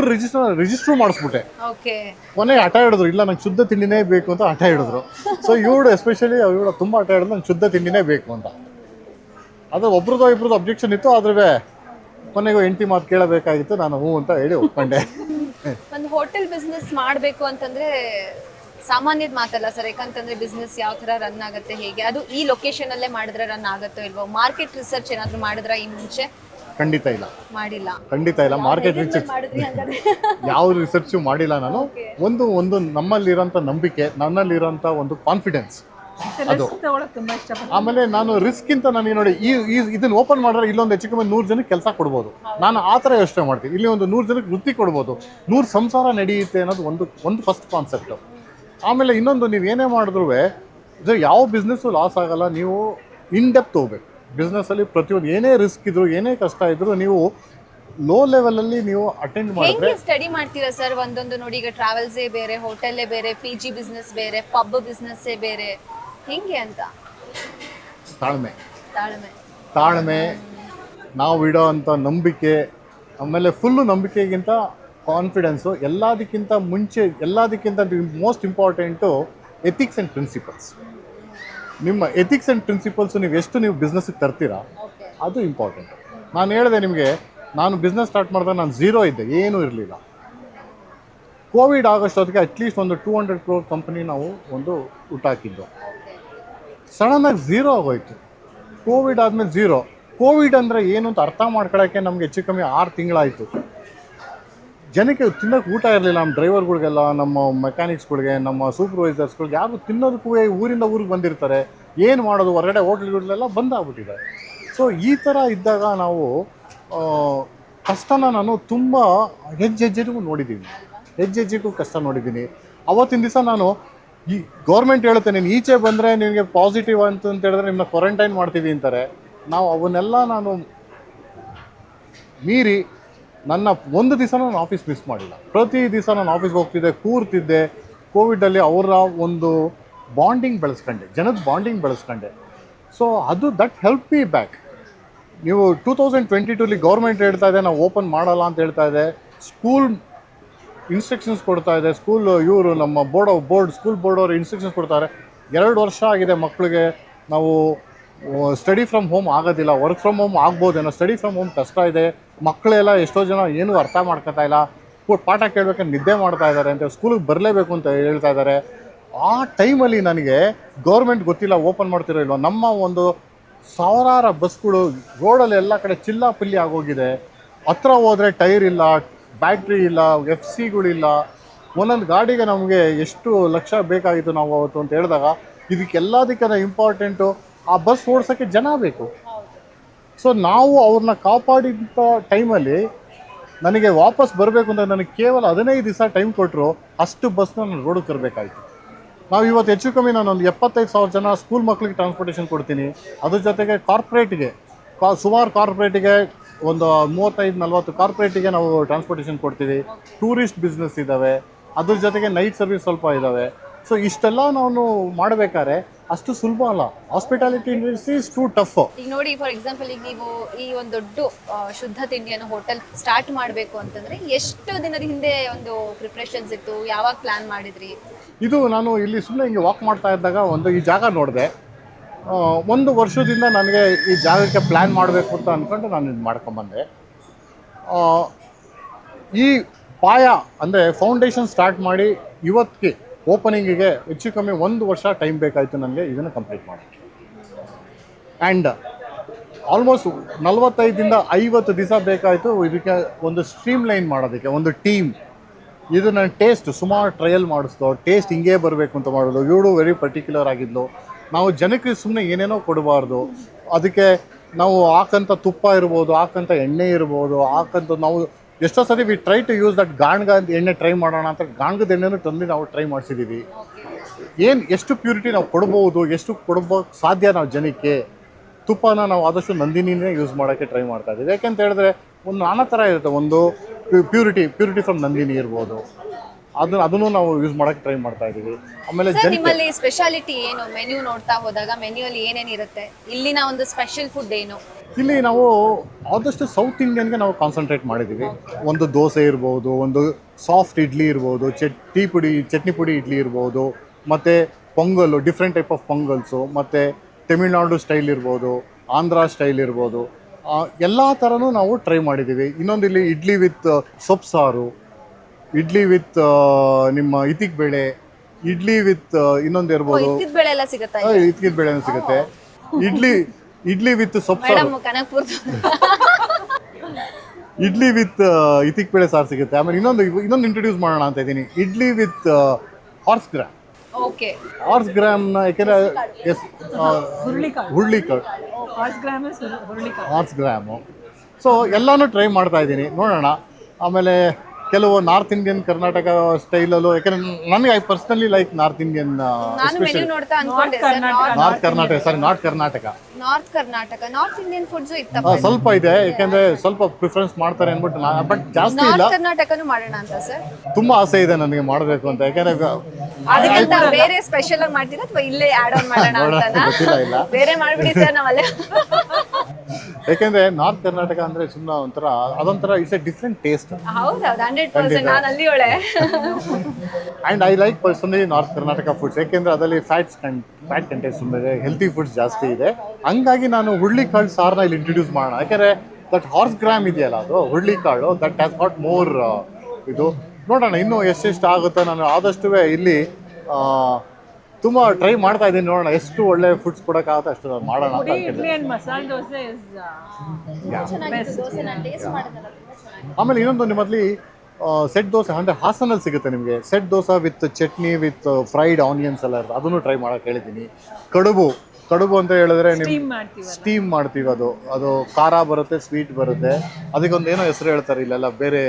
ರಿಜಿಸ್ಟ್ರು ಮಾಡಿಸ್ಬಿಟ್ಟೆ. ಕೊನೆಗೆ ಹಠ ಹಿಡಿದ್ರು, ಇಲ್ಲ ನಂಗೆ ಶುದ್ಧ ತಿಂಡಿನೇ ಬೇಕು ಅಂತ ಹಠ ಹಿಡಿದ್ರು. ಸೊ ಎಸ್ಪೆಷಲಿ ಇವಳು ತುಂಬ ಹಠ ಹಿಡಿದ್ರು, ನಂಗೆ ಶುದ್ಧ ತಿಂಡಿನೇ ಬೇಕು ಅಂತ. ಅದು ಇಬ್ರದ್ದು ಅಬ್ಜೆಕ್ಷನ್ ಇತ್ತು. ಆದ್ರೆ ಕೊನೆಗೂ ಹೆಂಡತಿ ಮಾತು ಕೇಳಬೇಕಾಗಿತ್ತು. ನಾನು ಹ್ಞೂ ಅಂತ ಹೇಳಿ ಒಪ್ಕೊಂಡೆ. ಒಂದು ಹೋಟೆಲ್ ಬಿಸ್ನೆಸ್ ಮಾಡಬೇಕು ಅಂತಂದ್ರೆ ಸಾಮಾನ್ಯದ ಮಾತಲ್ಲ ಸರ್, ಯಾಕಂತಂದ್ರೆ ಬಿಸ್ನೆಸ್ ಯಾವ ತರ ರನ್ ಆಗುತ್ತೆ, ಹೇಗೆ ಅದು ಈ ಲೊಕೇಶನ್ ಅಲ್ಲೇ ಮಾಡಿದ್ರೆ ರನ್ ಆಗುತ್ತೋ ಇಲ್ವೋ, ಮಾರ್ಕೆಟ್ ರಿಸರ್ಚ್ ಏನಾದ್ರು ಮಾಡಿದ್ರ ಈ ಮುಂಚೆ? ಖಂಡಿತ ಇಲ್ಲ, ಮಾಡಿಲ್ಲ. ಖಂಡಿತ ಇಲ್ಲ. ಮಾರ್ಕೆಟ್ ರಿಸರ್ಚ್ ಯಾವ ರಿಸರ್ಚು ಮಾಡಿಲ್ಲ ನಾನು. ಒಂದು ಒಂದು ನಮ್ಮಲ್ಲಿರೋಂಥ ನಂಬಿಕೆ, ನನ್ನಲ್ಲಿರೋಂಥ ಒಂದು ಕಾನ್ಫಿಡೆನ್ಸ್, ಅದು. ಆಮೇಲೆ ನಾನು ರಿಸ್ಕ್ ಇಂತ ನನಗೆ ನೋಡಿ, ಇದನ್ನ ಓಪನ್ ಮಾಡಿದ್ರೆ ಇಲ್ಲೊಂದು ಹೆಚ್ಚು ಕಮ್ಮಿ 100 ಜನಕ್ಕೆ ಕೆಲಸ ಕೊಡ್ಬೋದು. ನಾನು ಆ ಥರ ಯೋಚನೆ ಮಾಡ್ತೀನಿ. ಇಲ್ಲಿ ಒಂದು 100 ಜನಕ್ಕೆ ವೃತ್ತಿ ಕೊಡ್ಬೋದು, 100 ಸಂಸಾರ ನಡೆಯುತ್ತೆ ಅನ್ನೋದು ಒಂದು ಫಸ್ಟ್ ಕಾನ್ಸೆಪ್ಟು. ಆಮೇಲೆ ಇನ್ನೊಂದು, ನೀವು ಏನೇ ಮಾಡಿದ್ರೂ ಯಾವ ಬಿಸ್ನೆಸ್ಸು ಲಾಸ್ ಆಗಲ್ಲ. ನೀವು ಇನ್ ಡೆಪ್ತ್ ಹೋಗ್ಬೇಕು ಬಿಸ್ನೆಸ್ಸಲ್ಲಿ. ಪ್ರತಿಯೊಂದು ಏನೇ ರಿಸ್ಕ್ ಇದ್ರು, ಏನೇ ಕಷ್ಟ ಇದ್ರು, ನೀವು ಲೋ ಲೆವೆಲಲ್ಲಿ ನೀವು ಅಟೆಂಡ್ ಮಾಡಿದ್ರೆ. ಹೆಂಗೆ ಸ್ಟಡಿ ಮಾಡ್ತೀರಾ ಸರ್? ಒಂದೊಂದು ನೋಡಿ, ಈಗ ಟ್ರಾವೆಲ್ಸೇ ಬೇರೆ, ಹೋಟೆಲ್ಲೇ ಬೇರೆ, PG ಬಿಸ್ನೆಸ್ ಬೇರೆ, ಪಬ್ ಬಿಸ್ನೆಸ್ಸೇ ಬೇರೆ, ಹೆಂಗೆ ಅಂತ? ತಾಳ್ಮೆ, ತಾಳ್ಮೆ, ತಾಳ್ಮೆ, ನಾವು ಇಡೋ ಅಂಥ ನಂಬಿಕೆ, ಆಮೇಲೆ ಫುಲ್ಲು ನಂಬಿಕೆಗಿಂತ ಕಾನ್ಫಿಡೆನ್ಸು, ಎಲ್ಲದಕ್ಕಿಂತ most important ethics and principles. ನಿಮ್ಮ ಎಥಿಕ್ಸ್ ಆ್ಯಂಡ್ ಪ್ರಿನ್ಸಿಪಲ್ಸು ನೀವು ಬಿಸ್ನೆಸ್ಸಿಗೆ ತರ್ತೀರಾ, ಅದು ಇಂಪಾರ್ಟೆಂಟ್. ನಾನು ಹೇಳಿದೆ ನಿಮಗೆ, ನಾನು ಬಿಸ್ನೆಸ್ ಸ್ಟಾರ್ಟ್ ಮಾಡಿದಾಗ ನಾನು ಝೀರೋ ಇದ್ದೆ, ಏನೂ ಇರಲಿಲ್ಲ. ಕೋವಿಡ್ ಆಗೋಷ್ಟೊತ್ತಿಗೆ ಅಟ್ಲೀಸ್ಟ್ ಒಂದು 200 crore ಕಂಪನಿ ನಾವು ಒಂದು ಹುಟ್ಟಾಕಿದ್ದು. ಸಡನ್ನಾಗಿ ಝೀರೋ ಆಗೋಯ್ತು. ಕೋವಿಡ್ ಆದಮೇಲೆ ಝೀರೋ. ಕೋವಿಡ್ ಅಂದರೆ ಏನು ಅಂತ ಅರ್ಥ ಮಾಡ್ಕೊಳ್ಳೋಕ್ಕೆ ನಮಗೆ ಹೆಚ್ಚು ಕಮ್ಮಿ 6 ತಿಂಗಳಾಯಿತು. ಜನಕ್ಕೆ ತಿನ್ನೋಕೆ ಊಟ ಇರಲಿಲ್ಲ. ನಮ್ಮ ಡ್ರೈವರ್ಗಳಿಗೆಲ್ಲ, ನಮ್ಮ ಮೆಕ್ಯಾನಿಕ್ಸ್ಗಳಿಗೆ, ನಮ್ಮ ಸೂಪರ್ವೈಸರ್ಸ್ಗಳಿಗೆ, ಯಾರು ತಿನ್ನೋದಕ್ಕೂ ಊರಿಂದ ಊರಿಗೆ ಬಂದಿರ್ತಾರೆ. ಏನು ಮಾಡೋದು, ಹೊರಗಡೆ ಹೋಟ್ಲ್ಗಳೆಲ್ಲ ಬಂದಾಗ್ಬಿಟ್ಟಿದೆ. ಸೊ ಈ ಥರ ಇದ್ದಾಗ ನಾವು ಕಷ್ಟನ ನಾನು ತುಂಬ ಹೆಜ್ಜೆಗೂ ನೋಡಿದ್ದೀನಿ, ಹೆಜ್ಜೆಗೂ ಕಷ್ಟ ನೋಡಿದ್ದೀನಿ. ಅವತ್ತಿನ ದಿವಸ ನಾನು ಈ ಗೌರ್ಮೆಂಟ್ ಹೇಳುತ್ತೆ, ನೀನು ಈಚೆ ಬಂದರೆ ನಿನಗೆ ಪಾಸಿಟಿವ್ ಅಂತ ಹೇಳಿದ್ರೆ ನಿಮ್ಮನ್ನ ಕ್ವಾರಂಟೈನ್ ಮಾಡ್ತೀವಿ ಅಂತಾರೆ. ನಾವು ಅವನ್ನೆಲ್ಲ ನಾನು ಮೀರಿ ನನ್ನ ಒಂದು ದಿವಸ ನಾನು ಆಫೀಸ್ ಮಿಸ್ ಮಾಡಿಲ್ಲ. ಪ್ರತಿ ದಿವಸ ನಾನು ಆಫೀಸ್ಗೆ ಹೋಗ್ತಿದ್ದೆ, ಕೂರ್ತಿದ್ದೆ. ಕೋವಿಡಲ್ಲಿ ಅವರ ಒಂದು ಬಾಂಡಿಂಗ್ ಬೆಳೆಸ್ಕೊಂಡೆ, ಜನದ ಬಾಂಡಿಂಗ್ ಬೆಳೆಸ್ಕೊಂಡೆ. ಸೊ ಅದು ದಟ್ ಹೆಲ್ಪ್ ಮೀ ಬ್ಯಾಕ್. ನೀವು 2022 ಗೌರ್ಮೆಂಟ್ ಹೇಳ್ತಾ ಇದೆ ನಾವು ಓಪನ್ ಮಾಡಲ್ಲ ಅಂತ ಹೇಳ್ತಾ ಇದೆ. ಸ್ಕೂಲ್ ಇನ್ಸ್ಟ್ರಕ್ಷನ್ಸ್ ಕೊಡ್ತಾ ಇದೆ. ಇವರು ನಮ್ಮ ಸ್ಕೂಲ್ ಬೋರ್ಡ್ ಅವರು ಇನ್ಸ್ಟ್ರಕ್ಷನ್ಸ್ ಕೊಡ್ತಾರೆ. 2 ವರ್ಷ ಆಗಿದೆ ಮಕ್ಕಳಿಗೆ, ನಾವು ಸ್ಟಡಿ ಫ್ರಮ್ ಹೋಮ್ ಆಗೋದಿಲ್ಲ, ವರ್ಕ್ ಫ್ರಮ್ ಹೋಮ್ ಆಗ್ಬೋದೇನೋ, ಸ್ಟಡಿ ಫ್ರಮ್ ಹೋಮ್ ಕಷ್ಟ ಇದೆ. ಮಕ್ಕಳೆಲ್ಲ ಎಷ್ಟೋ ಜನ ಏನೂ ಅರ್ಥ ಮಾಡ್ಕೊತಾ ಇಲ್ಲ, ಪಾಠ ಕೇಳಬೇಕಂತ ನಿದ್ದೆ ಮಾಡ್ತಾ ಇದ್ದಾರೆ ಅಂತ, ಸ್ಕೂಲಿಗೆ ಬರಲೇಬೇಕು ಅಂತ ಹೇಳ್ತಾ ಇದ್ದಾರೆ. ಆ ಟೈಮಲ್ಲಿ ನನಗೆ ಗೌರ್ಮೆಂಟ್ ಗೊತ್ತಿಲ್ಲ ಓಪನ್ ಮಾಡ್ತಿರೋ ಇಲ್ವೋ, ನಮ್ಮ ಒಂದು ಸಾವಿರಾರು ಬಸ್ಗಳು ರೋಡಲ್ಲಿ ಎಲ್ಲ ಕಡೆ ಚಿಲ್ಲಾಪಿಲ್ಲಿ ಆಗೋಗಿದೆ. ಹತ್ರ ಹೋದರೆ ಟೈರ್ ಇಲ್ಲ, ಬ್ಯಾಟ್ರಿ ಇಲ್ಲ, FCಗಳಿಲ್ಲ. ಒಂದೊಂದು ಗಾಡಿಗೆ ನಮಗೆ ಎಷ್ಟು ಲಕ್ಷ ಬೇಕಾಗಿತ್ತು ನಾವು ಅವತ್ತು ಅಂತ ಹೇಳಿದಾಗ, ಇದಕ್ಕೆಲ್ಲದಕ್ಕಿಂತ ಇಂಪಾರ್ಟೆಂಟು ಆ ಬಸ್ ಓಡಿಸೋಕ್ಕೆ ಜನ ಬೇಕು. ಸೊ ನಾವು ಅವ್ರನ್ನ ಕಾಪಾಡಿದ ಟೈಮಲ್ಲಿ ನನಗೆ ವಾಪಸ್ ಬರಬೇಕು ಅಂತ ನನಗೆ ಕೇವಲ 15 ದಿವಸ ಟೈಮ್ ಕೊಟ್ಟರು. ಅಷ್ಟು ಬಸ್ನ ನಾನು ರೋಡಿಗೆ ತರಬೇಕಾಯ್ತು. ನಾವು ಇವತ್ತು ಹೆಚ್ಚು ಕಮ್ಮಿ ನಾನೊಂದು 75,000 ಜನ ಸ್ಕೂಲ್ ಮಕ್ಕಳಿಗೆ ಟ್ರಾನ್ಸ್ಪೋರ್ಟೇಷನ್ ಕೊಡ್ತೀನಿ. ಅದ್ರ ಜೊತೆಗೆ ಕಾರ್ಪೊರೇಟ್ಗೆ ಸುಮಾರು ಕಾರ್ಪೊರೇಟಿಗೆ ಒಂದು 35-40 ಕಾರ್ಪೊರೇಟಿಗೆ ನಾವು ಟ್ರಾನ್ಸ್ಪೋರ್ಟೇಷನ್ ಕೊಡ್ತೀವಿ. ಟೂರಿಸ್ಟ್ ಬಿಸ್ನೆಸ್ ಇದ್ದಾವೆ, ಅದ್ರ ಜೊತೆಗೆ ನೈಟ್ ಸರ್ವಿಸ್ ಸ್ವಲ್ಪ ಇದ್ದಾವೆ. ಸೊ ಇಷ್ಟೆಲ್ಲ ನಾನು ಮಾಡಬೇಕಾದ್ರೆ ಅಷ್ಟು ಸುಲಭ ಅಲ್ಲ. Hospitality industry is two tough. ಈಗ ನೋಡಿ, ಫಾರ್ ಎಕ್ಸಾಂಪಲ್, ಈಗ ನೀವು ಈ ಒಂದು ದೊಡ್ಡ ಶುದ್ಧ ತಿಂಡಿಯನ್ನು ಹೋಟೆಲ್ ಸ್ಟಾರ್ಟ್ ಮಾಡಬೇಕು ಅಂತಂದ್ರೆ ಎಷ್ಟು ದಿನದ ಹಿಂದೆ ಒಂದು ಪ್ರಿಪ್ರೇಷನ್ಸ್ ಇತ್ತು? ಯಾವಾಗ ಪ್ಲಾನ್ ಮಾಡಿದ್ರಿ? ಇದು ನಾನು ಇಲ್ಲಿ ಸುಮ್ಮನೆ ಹಿಂಗೆ ವಾಕ್ ಮಾಡ್ತಾ ಇದ್ದಾಗ ಈ ಜಾಗ ನೋಡಿದೆ. 1 ವರ್ಷದಿಂದ ನನಗೆ ಈ ಜಾಗಕ್ಕೆ ಪ್ಲ್ಯಾನ್ ಮಾಡಬೇಕು ಅಂತ ಅಂದ್ಕೊಂಡು ನಾನು ಇದು ಮಾಡ್ಕೊಂಬಂದೆ. ಈ ಪಾಯ ಅಂದರೆ ಫೌಂಡೇಶನ್ ಸ್ಟಾರ್ಟ್ ಮಾಡಿ ಇವತ್ತಿಗೆ ಓಪನಿಂಗಿಗೆ ಹೆಚ್ಚು ಕಮ್ಮಿ 1 ವರ್ಷ ಟೈಮ್ ಬೇಕಾಯಿತು ನನಗೆ ಇದನ್ನು ಕಂಪ್ಲೀಟ್ ಮಾಡೋಕ್ಕೆ. ಆ್ಯಂಡ್ ಆಲ್ಮೋಸ್ಟ್ 45-50 ದಿವಸ ಬೇಕಾಯಿತು ಇದಕ್ಕೆ ಒಂದು ಸ್ಟ್ರೀಮ್ ಲೈನ್ ಮಾಡೋದಕ್ಕೆ, ಒಂದು ಟೀಮ್. ಇದು ನನ್ನ ಟೇಸ್ಟ್ ಸುಮಾರು ಟ್ರಯಲ್ ಮಾಡಿಸ್ದು, ಟೇಸ್ಟ್ ಹಿಂಗೇ ಬರಬೇಕು ಅಂತ ಮಾಡೋದು. ಇವಳು ವೆರಿ ಪರ್ಟಿಕ್ಯುಲರ್ ಆಗಿದ್ಲು. ನಾವು ಜನಕ್ಕೆ ಸುಮ್ಮನೆ ಏನೇನೋ ಕೊಡಬಾರ್ದು. ಅದಕ್ಕೆ ನಾವು ಹಾಕಂಥ ತುಪ್ಪ ಇರ್ಬೋದು, ಹಾಕಂಥ ಎಣ್ಣೆ ಇರ್ಬೋದು, ನಾವು ಎಷ್ಟೋ ಸತಿ we try to use that ಗಾಣದ ಎಣ್ಣೆ ಟ್ರೈ ಮಾಡೋಣ ಅಂತ ಗಾಣದ ಎಣ್ಣೆನೂ ತಂದು ನಾವು ಟ್ರೈ ಮಾಡಿಸಿದ್ದೀವಿ. ಎಷ್ಟು ಪ್ಯೂರಿಟಿ ನಾವು ಕೊಡ್ಬೋದು, ಎಷ್ಟು ಕೊಡ್ಬೋದು ಸಾಧ್ಯ ನಾವು ಜನಕ್ಕೆ. ತುಪ್ಪನ ನಾವು ಆದಷ್ಟು ನಂದಿನಿನೇ ಯೂಸ್ ಮಾಡೋಕ್ಕೆ ಟ್ರೈ ಮಾಡ್ತಾ ಇದ್ದೀವಿ. ಯಾಕೆಂತ ಹೇಳಿದ್ರೆ ಒಂದು ನಾನಾ ಥರ ಇರುತ್ತೆ. ಒಂದು ಪ್ಯೂರಿಟಿ ಫ್ರಮ್ ನಂದಿನಿ ಇರ್ಬೋದು, ಅದನ್ನು ನಾವು ಯೂಸ್ ಮಾಡೋಕ್ಕೆ ಟ್ರೈ ಮಾಡ್ತಾ ಇದ್ದೀವಿ. ಆಮೇಲೆ ನಿಮ್ಮಲ್ಲಿ ಸ್ಪೆಷಾಲಿಟಿ ಏನು? ಮೆನ್ಯೂ ನೋಡ್ತಾ ಹೋದಾಗ ಮೆನ್ಯೂಲ್ಲಿ ಏನೇನಿರುತ್ತೆ? ಇಲ್ಲಿನ ಒಂದು ಸ್ಪೆಷಲ್ ಫುಡ್ ಏನು? ಇಲ್ಲಿ ನಾವು ಆದಷ್ಟು ಸೌತ್ ಇಂಡಿಯನ್ಗೆ ನಾವು ಕಾನ್ಸಂಟ್ರೇಟ್ ಮಾಡಿದ್ದೀವಿ. ಒಂದು ದೋಸೆ ಇರ್ಬೋದು, ಒಂದು ಸಾಫ್ಟ್ ಇಡ್ಲಿ ಇರ್ಬೋದು, ಚಟ್ನಿ ಪುಡಿ ಇಡ್ಲಿ ಇರ್ಬೋದು, ಮತ್ತು ಪೊಂಗಲ್ಲು, ಡಿಫ್ರೆಂಟ್ ಟೈಪ್ ಆಫ್ ಪೊಂಗಲ್ಸು, ಮತ್ತು ತಮಿಳ್ನಾಡು ಸ್ಟೈಲ್ ಇರ್ಬೋದು, ಆಂಧ್ರ ಸ್ಟೈಲ್ ಇರ್ಬೋದು, ಎಲ್ಲ ಥರನೂ ನಾವು ಟ್ರೈ ಮಾಡಿದ್ದೀವಿ. ಇನ್ನೊಂದು ಇಲ್ಲಿ ಇಡ್ಲಿ ವಿತ್ ಸೊಪ್ಪು ಸಾರು, ಇಡ್ಲಿ ವಿತ್ ನಿಮ್ಮ ಇತಿಕ್ ಬೇಳೆ, ಇಡ್ಲಿ ವಿತ್ ಇನ್ನೊಂದು ಇರ್ಬೋದು, ಇದ್ದಿದ್ ಬೆಳೆ ಎಲ್ಲ ಸಿಗುತ್ತಾ ಇದ್ಕಿದ ಬೇಳೆನೂ ಸಿಗುತ್ತೆ. ಇಡ್ಲಿ ವಿತ್ ಸೊಪ್ಪು ಸಾರು, ಮೇಡಮ್ ಕನಕ್ಪುರ್ ಇಡ್ಲಿ ವಿತ್ ಇತಿಕ್ ಬೇಳೆ ಸಾರು ಸಿಗುತ್ತೆ. ಆಮೇಲೆ ಇನ್ನೊಂದು ಇಂಟ್ರೊಡ್ಯೂಸ್ ಮಾಡೋಣ ಅಂತ ಇದ್ದೀನಿ, idli with horse gram. Okay, horse ಗ್ರಾಮ್ನ ಯಾಕೆಂದರೆ ಹುರುಳಿಕಾಳು, ಹಾರ್ಸ್ ಗ್ರಾಮು. ಸೊ ಎಲ್ಲನೂ ಟ್ರೈ ಮಾಡ್ತಾ ಇದ್ದೀನಿ, ನೋಡೋಣ. ಆಮೇಲೆ ಕೆಲವು ನಾರ್ತ್ ಇಂಡಿಯನ್ ಕರ್ನಾಟಕ ಸ್ಟೈಲಲ್ಲೂ, ಯಾಕಂದರೆ ನನಗೆ ಪರ್ಸ್ನಲಿ ಲೈಕ್ ನಾರ್ತ್ ಇಂಡಿಯನ್, ನಾನು ಮೆನು ನೋಡ್ತಾ ಅನ್ಕೊಂಡೆ sir north Karnataka north Indian foods ಇತ್ತಪ್ಪ. ಸ್ವಲ್ಪ ಇದೆ, ಯಾಕಂದ್ರೆ ಸ್ವಲ್ಪ ಪ್ರಿಫರೆನ್ಸ್ ಮಾಡ್ತಾರೆ ಅಂದ್ಬಿಟ್ಟು ಬಟ್ ಜಾಸ್ತಿ ಇಲ್ಲ. ನಾರ್ತ್ ಕರ್ನಾಟಕನೂ ಮಾಡೋಣ ಅಂತ ಸರ್. ತುಂಬಾ ಆಸೆ ಇದೆ ನನಗೆ ಮಾಡಬೇಕು ಅಂತ, ಯಾಕಂದ್ರೆ ಅದಕ್ಕಿಂತ ಬೇರೆ ಸ್ಪೆಷಲ್ ಆಗಿ ಮಾಡ್ತೀರಾ ಅಥವಾ ಇಲ್ಲೇ ಆಡ್ ಆನ್ ಮಾಡೋಣ ಅಂತನಾ? ಗೊತ್ತಿಲ್ಲ, ಇಲ್ಲ ಬೇರೆ ಮಾಡ್ಬಿಡಿ ಸರ್, ನಾವಲ್ಲೇ. ಯಾಕಂದ್ರೆ ನಾರ್ತ್ ಕರ್ನಾಟಕ ಅಂದ್ರೆ ಸುಮ್ಮನೆ ಅದೊಂಥರ ಇಟ್ಸ್ ಎ ಡಿಫ್ರೆಂಟ್ ಟೇಸ್ಟ್. ಹೌದೌದು, 100% ನಾನು ಅಲ್ಲಿ ಒಳ್ಳೆ. And I like personally north Karnataka foods, ಯಾಕೆಂದ್ರೆ ಅದರಲ್ಲಿ ಫ್ಯಾಟ್ ಕಂಟೆಂಟ್ ಇದೆ, ಹೆಲ್ತಿ ಫುಡ್ಸ್ ಜಾಸ್ತಿ ಇದೆ. ಹಂಗಾಗಿ ನಾನು ಹುರುಳಿಕಾಳು ಸಾರನ್ನ ಇಲ್ಲಿ ಇಂಟ್ರೊಡ್ಯೂಸ್ ಮಾಡೋಣ. ಯಾಕಂದ್ರೆ ದಟ್ ಹಾರ್ಸ್ ಗ್ರಾಮ್ ಇದೆಯಲ್ಲ, ಅದು ಹುರುಳಿಕಾಳು, ದಟ್ ಹ್ಯಾಸ್ ಗಾಟ್ ಮೋರ್ ಇದು. ನೋಡೋಣ ಇನ್ನೂ ಎಷ್ಟೆಷ್ಟು ಆಗುತ್ತೋ. ನಾನು ಆದಷ್ಟು ಇಲ್ಲಿ ತುಂಬ ಟ್ರೈ ಮಾಡ್ತಾ ಇದ್ದೀನಿ, ನೋಡೋಣ ಎಷ್ಟು ಒಳ್ಳೆ ಫುಡ್ಸ್ ಕೊಡೋಕ್ಕಾಗುತ್ತೆ ಅಷ್ಟು ನಾನು ಮಾಡೋಣ ಅಂತ ಆಮೇಲೆ ಇನ್ನೊಂದು ನಿಮ್ಮಲ್ಲಿ ಸೆಟ್ ದೋಸೆ ಅಂದರೆ ಹಾಸನಲ್ಲಿ ಸಿಗುತ್ತೆ ನಿಮಗೆ. Set dosa with chutney with fried onions ಎಲ್ಲ ಇರುತ್ತೆ, ಅದನ್ನು ಟ್ರೈ ಮಾಡೋಕೆ ಹೇಳಿದ್ದೀನಿ. ಕಡುಬು ಅಂತ ಹೇಳಿದ್ರೆ ನೀವು ಸ್ಟೀಮ್ ಮಾಡ್ತೀವಿ, ಅದು ಖಾರ ಬರುತ್ತೆ, ಸ್ವೀಟ್ ಬರುತ್ತೆ, ಅದಕ್ಕೊಂದು ಏನೋ ಹೆಸರು ಹೇಳ್ತಾರೆ ಇಲ್ಲೆಲ್ಲ, ಬೇರೆ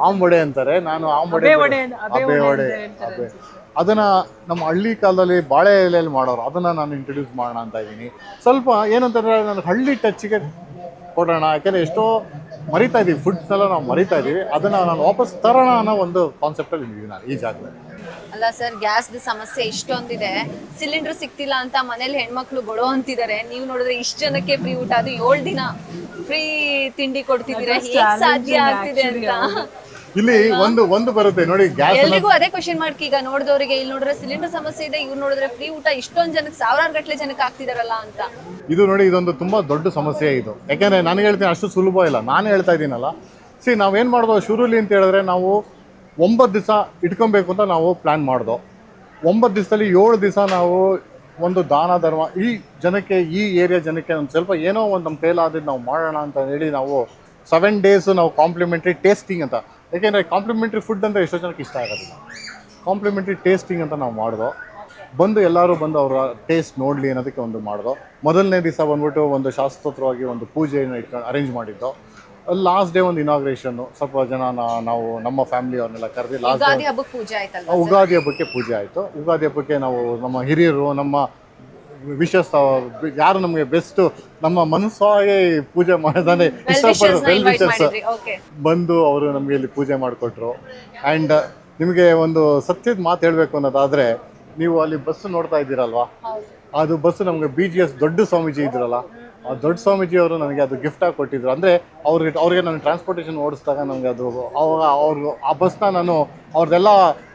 ಆಂಬೊಡೆ ಅಂತಾರೆ. ನಾನು ಅಬೆ ವಡೆ ಅದನ್ನ ನಮ್ಮ ಹಳ್ಳಿ ಕಾಲದಲ್ಲಿ ಬಾಳೆ ಎಲೆಯಲ್ಲಿ ಮಾಡೋರು, ಅದನ್ನ ನಾನು ಇಂಟ್ರೊಡ್ಯೂಸ್ ಮಾಡೋಣ ಅಂತ ಇದ್ದೀನಿ. ಸ್ವಲ್ಪ ಏನಂತಂದ್ರೆ ನಾನು ಹಳ್ಳಿ ಟಚ್ಗೆ ಕೊಡೋಣ, ಯಾಕೆಂದರೆ ಎಷ್ಟೋ ಮರಿತಾ ಇದ್ದೀವಿ, ಫುಡ್ಸ್ ಎಲ್ಲ ನಾವು ಮರಿತಾ ಇದ್ದೀವಿ, ಅದನ್ನ ನಾನು ವಾಪಸ್ ತರೋಣ ಅನ್ನೋ ಒಂದು ಕಾನ್ಸೆಪ್ಟಲ್ಲಿ ಇದ್ದೀವಿ ನಾನು ಈ ಜಾಗದಲ್ಲಿ. ಅಲ್ಲ ಸರ್, ಗ್ಯಾಸ್ದು ಸಮಸ್ಯೆ ಇಷ್ಟೊಂದಿದೆ, ಸಿಲಿಂಡರ್ ಸಿಗ್ತಿಲ್ಲ ಅಂತ ಮನೇಲಿ ಹೆಣ್ಮಕ್ಳು ಗೊಳೋ ಅಂತಿದ್ದಾರೆ. ನೀವು ನೋಡಿದ್ರೆ ಇಷ್ಟು ಜನಕ್ಕೆ ಫ್ರೀ ಊಟ, ಅದು 7 ದಿನ ಫ್ರೀ ತಿಂಡಿ ಕೊಡ್ತಿದ್ದೀರಾ, ಹೇಗೆ ಸಾಧ್ಯ ಆಗ್ತಿದೆ ಅಂತ. ಇಲ್ಲಿ ಒಂದು ಬರುತ್ತೆ ನೋಡಿ, ಗ್ಯಾಸ್ ಎಲ್ರಿಗೂ ಅದೇ ಕ್ವಶನ್ ಮಾರ್ಕ್. ಈಗ ನೋಡಿದವರಿಗೆ ಇಲ್ಲಿ ನೋಡಿದ್ರೆ ಸಿಲಿಂಡರ್ ಸಮಸ್ಯೆ ಇದೆ, ಇವ್ರು ನೋಡಿದ್ರೆ ಫ್ರೀ ಊಟ ಇಷ್ಟೊಂದು ಜನಕ್ಕೆ, ಸಾವಿರಾರು ಗಟ್ಟಲೆ ಜನಕ್ಕೆ ಆಗ್ತಿದಾರಲ್ಲ ಅಂತ. ಇದು ನೋಡಿ, ಇದೊಂದು ತುಂಬಾ ದೊಡ್ಡ ಸಮಸ್ಯೆ ಇದು. ಯಾಕೆಂದ್ರೆ ನಾನು ಹೇಳ್ತೀನಿ ಅಷ್ಟು ಸುಲಭ ಇಲ್ಲ, ನಾನು ಹೇಳ್ತಾ ಇದ್ದೀನಲ್ಲ. ನಾವೇನು ಮಾಡ್ದೋ ಶುರುಲಿ ಅಂತ ಹೇಳಿದ್ರೆ, ನಾವು 9 ದಿವಸ ಇಟ್ಕೊಬೇಕು ಅಂತ ನಾವು ಪ್ಲಾನ್ ಮಾಡ್ದೋ. 9 ದಿವಸದಲ್ಲಿ 7 ದಿವಸ ನಾವು ಒಂದು ದಾನ ಧರ್ಮ ಈ ಜನಕ್ಕೆ, ಈ ಏರಿಯಾ ಜನಕ್ಕೆ ಒಂದು ಸ್ವಲ್ಪ ಏನೋ ಒಂದು ನಮ್ಮ ಕೈಲಾದದ್ದು ನಾವು ಮಾಡೋಣ ಅಂತ ಹೇಳಿ ನಾವು 7 ಡೇಸು ನಾವು ಕಾಂಪ್ಲಿಮೆಂಟ್ರಿ ಟೇಸ್ಟಿಂಗ್ ಅಂತ. ಯಾಕೆಂದರೆ ಕಾಂಪ್ಲಿಮೆಂಟ್ರಿ ಫುಡ್ ಅಂದರೆ ಎಷ್ಟೋ ಜನಕ್ಕೆ ಇಷ್ಟ ಆಗೋದಿಲ್ಲ. ಕಾಂಪ್ಲಿಮೆಂಟ್ರಿ ಟೇಸ್ಟಿಂಗ್ ಅಂತ ನಾವು ಮಾಡ್ದೋ. ಎಲ್ಲರೂ ಬಂದು ಅವರ ಟೇಸ್ಟ್ ನೋಡಲಿ ಅನ್ನೋದಕ್ಕೆ ಒಂದು ಮಾಡ್ದೋ. ಮೊದಲನೇ ದಿವಸ ಬಂದ್ಬಿಟ್ಟು ಒಂದು ಶಾಸ್ತ್ರೋತ್ರವಾಗಿ ಒಂದು ಪೂಜೆಯನ್ನು ಅರೇಂಜ್ ಮಾಡಿದ್ದೋ. ಲಾಸ್ಟ್ ಡೇ ಒಂದು ಇನಾಗ್ರೇಷನ್ನು, ಸ್ವಲ್ಪ ಜನ ನಾವು ನಮ್ಮ ಫ್ಯಾಮಿಲಿ ಅವ್ರನ್ನೆಲ್ಲ ಕರೆದು ಯುಗಾದಿ ಹಬ್ಬಕ್ಕೆ ಪೂಜೆ ಆಯ್ತಲ್ಲ. ಯುಗಾದಿ ಹಬ್ಬಕ್ಕೆ ಪೂಜೆ ಆಯಿತು. ಯುಗಾದಿ ಹಬ್ಬಕ್ಕೆ ನಾವು ನಮ್ಮ ಹಿರಿಯರು, ನಮ್ಮ ವಿಶಸ್ ಯಾರು ನಮಗೆ ಬೆಸ್ಟ್, ನಮ್ಮ ಮನಸ್ಸಾಗೆ ಪೂಜೆ ಮಾಡೋದಾನೆ ಇಷ್ಟಪಡೋದು ವೆಲ್ ವಿಶಸ್ ಬಂದು ಅವರು ನಮಗೆ ಇಲ್ಲಿ ಪೂಜೆ ಮಾಡಿಕೊಟ್ರು. ಆ್ಯಂಡ್ ನಿಮಗೆ ಒಂದು ಸತ್ಯದ ಮಾತು ಹೇಳಬೇಕು ಅನ್ನೋದಾದರೆ, ನೀವು ಅಲ್ಲಿ ಬಸ್ ನೋಡ್ತಾ ಇದ್ದೀರಲ್ವಾ, ಅದು ಬಸ್ ನಮಗೆ BGS ದೊಡ್ಡ ಸ್ವಾಮೀಜಿ ಇದ್ರಲ್ಲ, ಆ ದೊಡ್ಡ ಸ್ವಾಮೀಜಿ ಅವರು ನನಗೆ ಅದು ಗಿಫ್ಟಾಗಿ ಕೊಟ್ಟಿದ್ರು. ಅಂದರೆ ಅವ್ರಿಗೆ ನಾನು ಟ್ರಾನ್ಸ್ಪೋರ್ಟೇಷನ್ ಓಡಿಸಿದಾಗ ನನಗೆ ಅದು ಅವ್ರಿಗೆ ಆ ಬಸ್ನ ನಾನು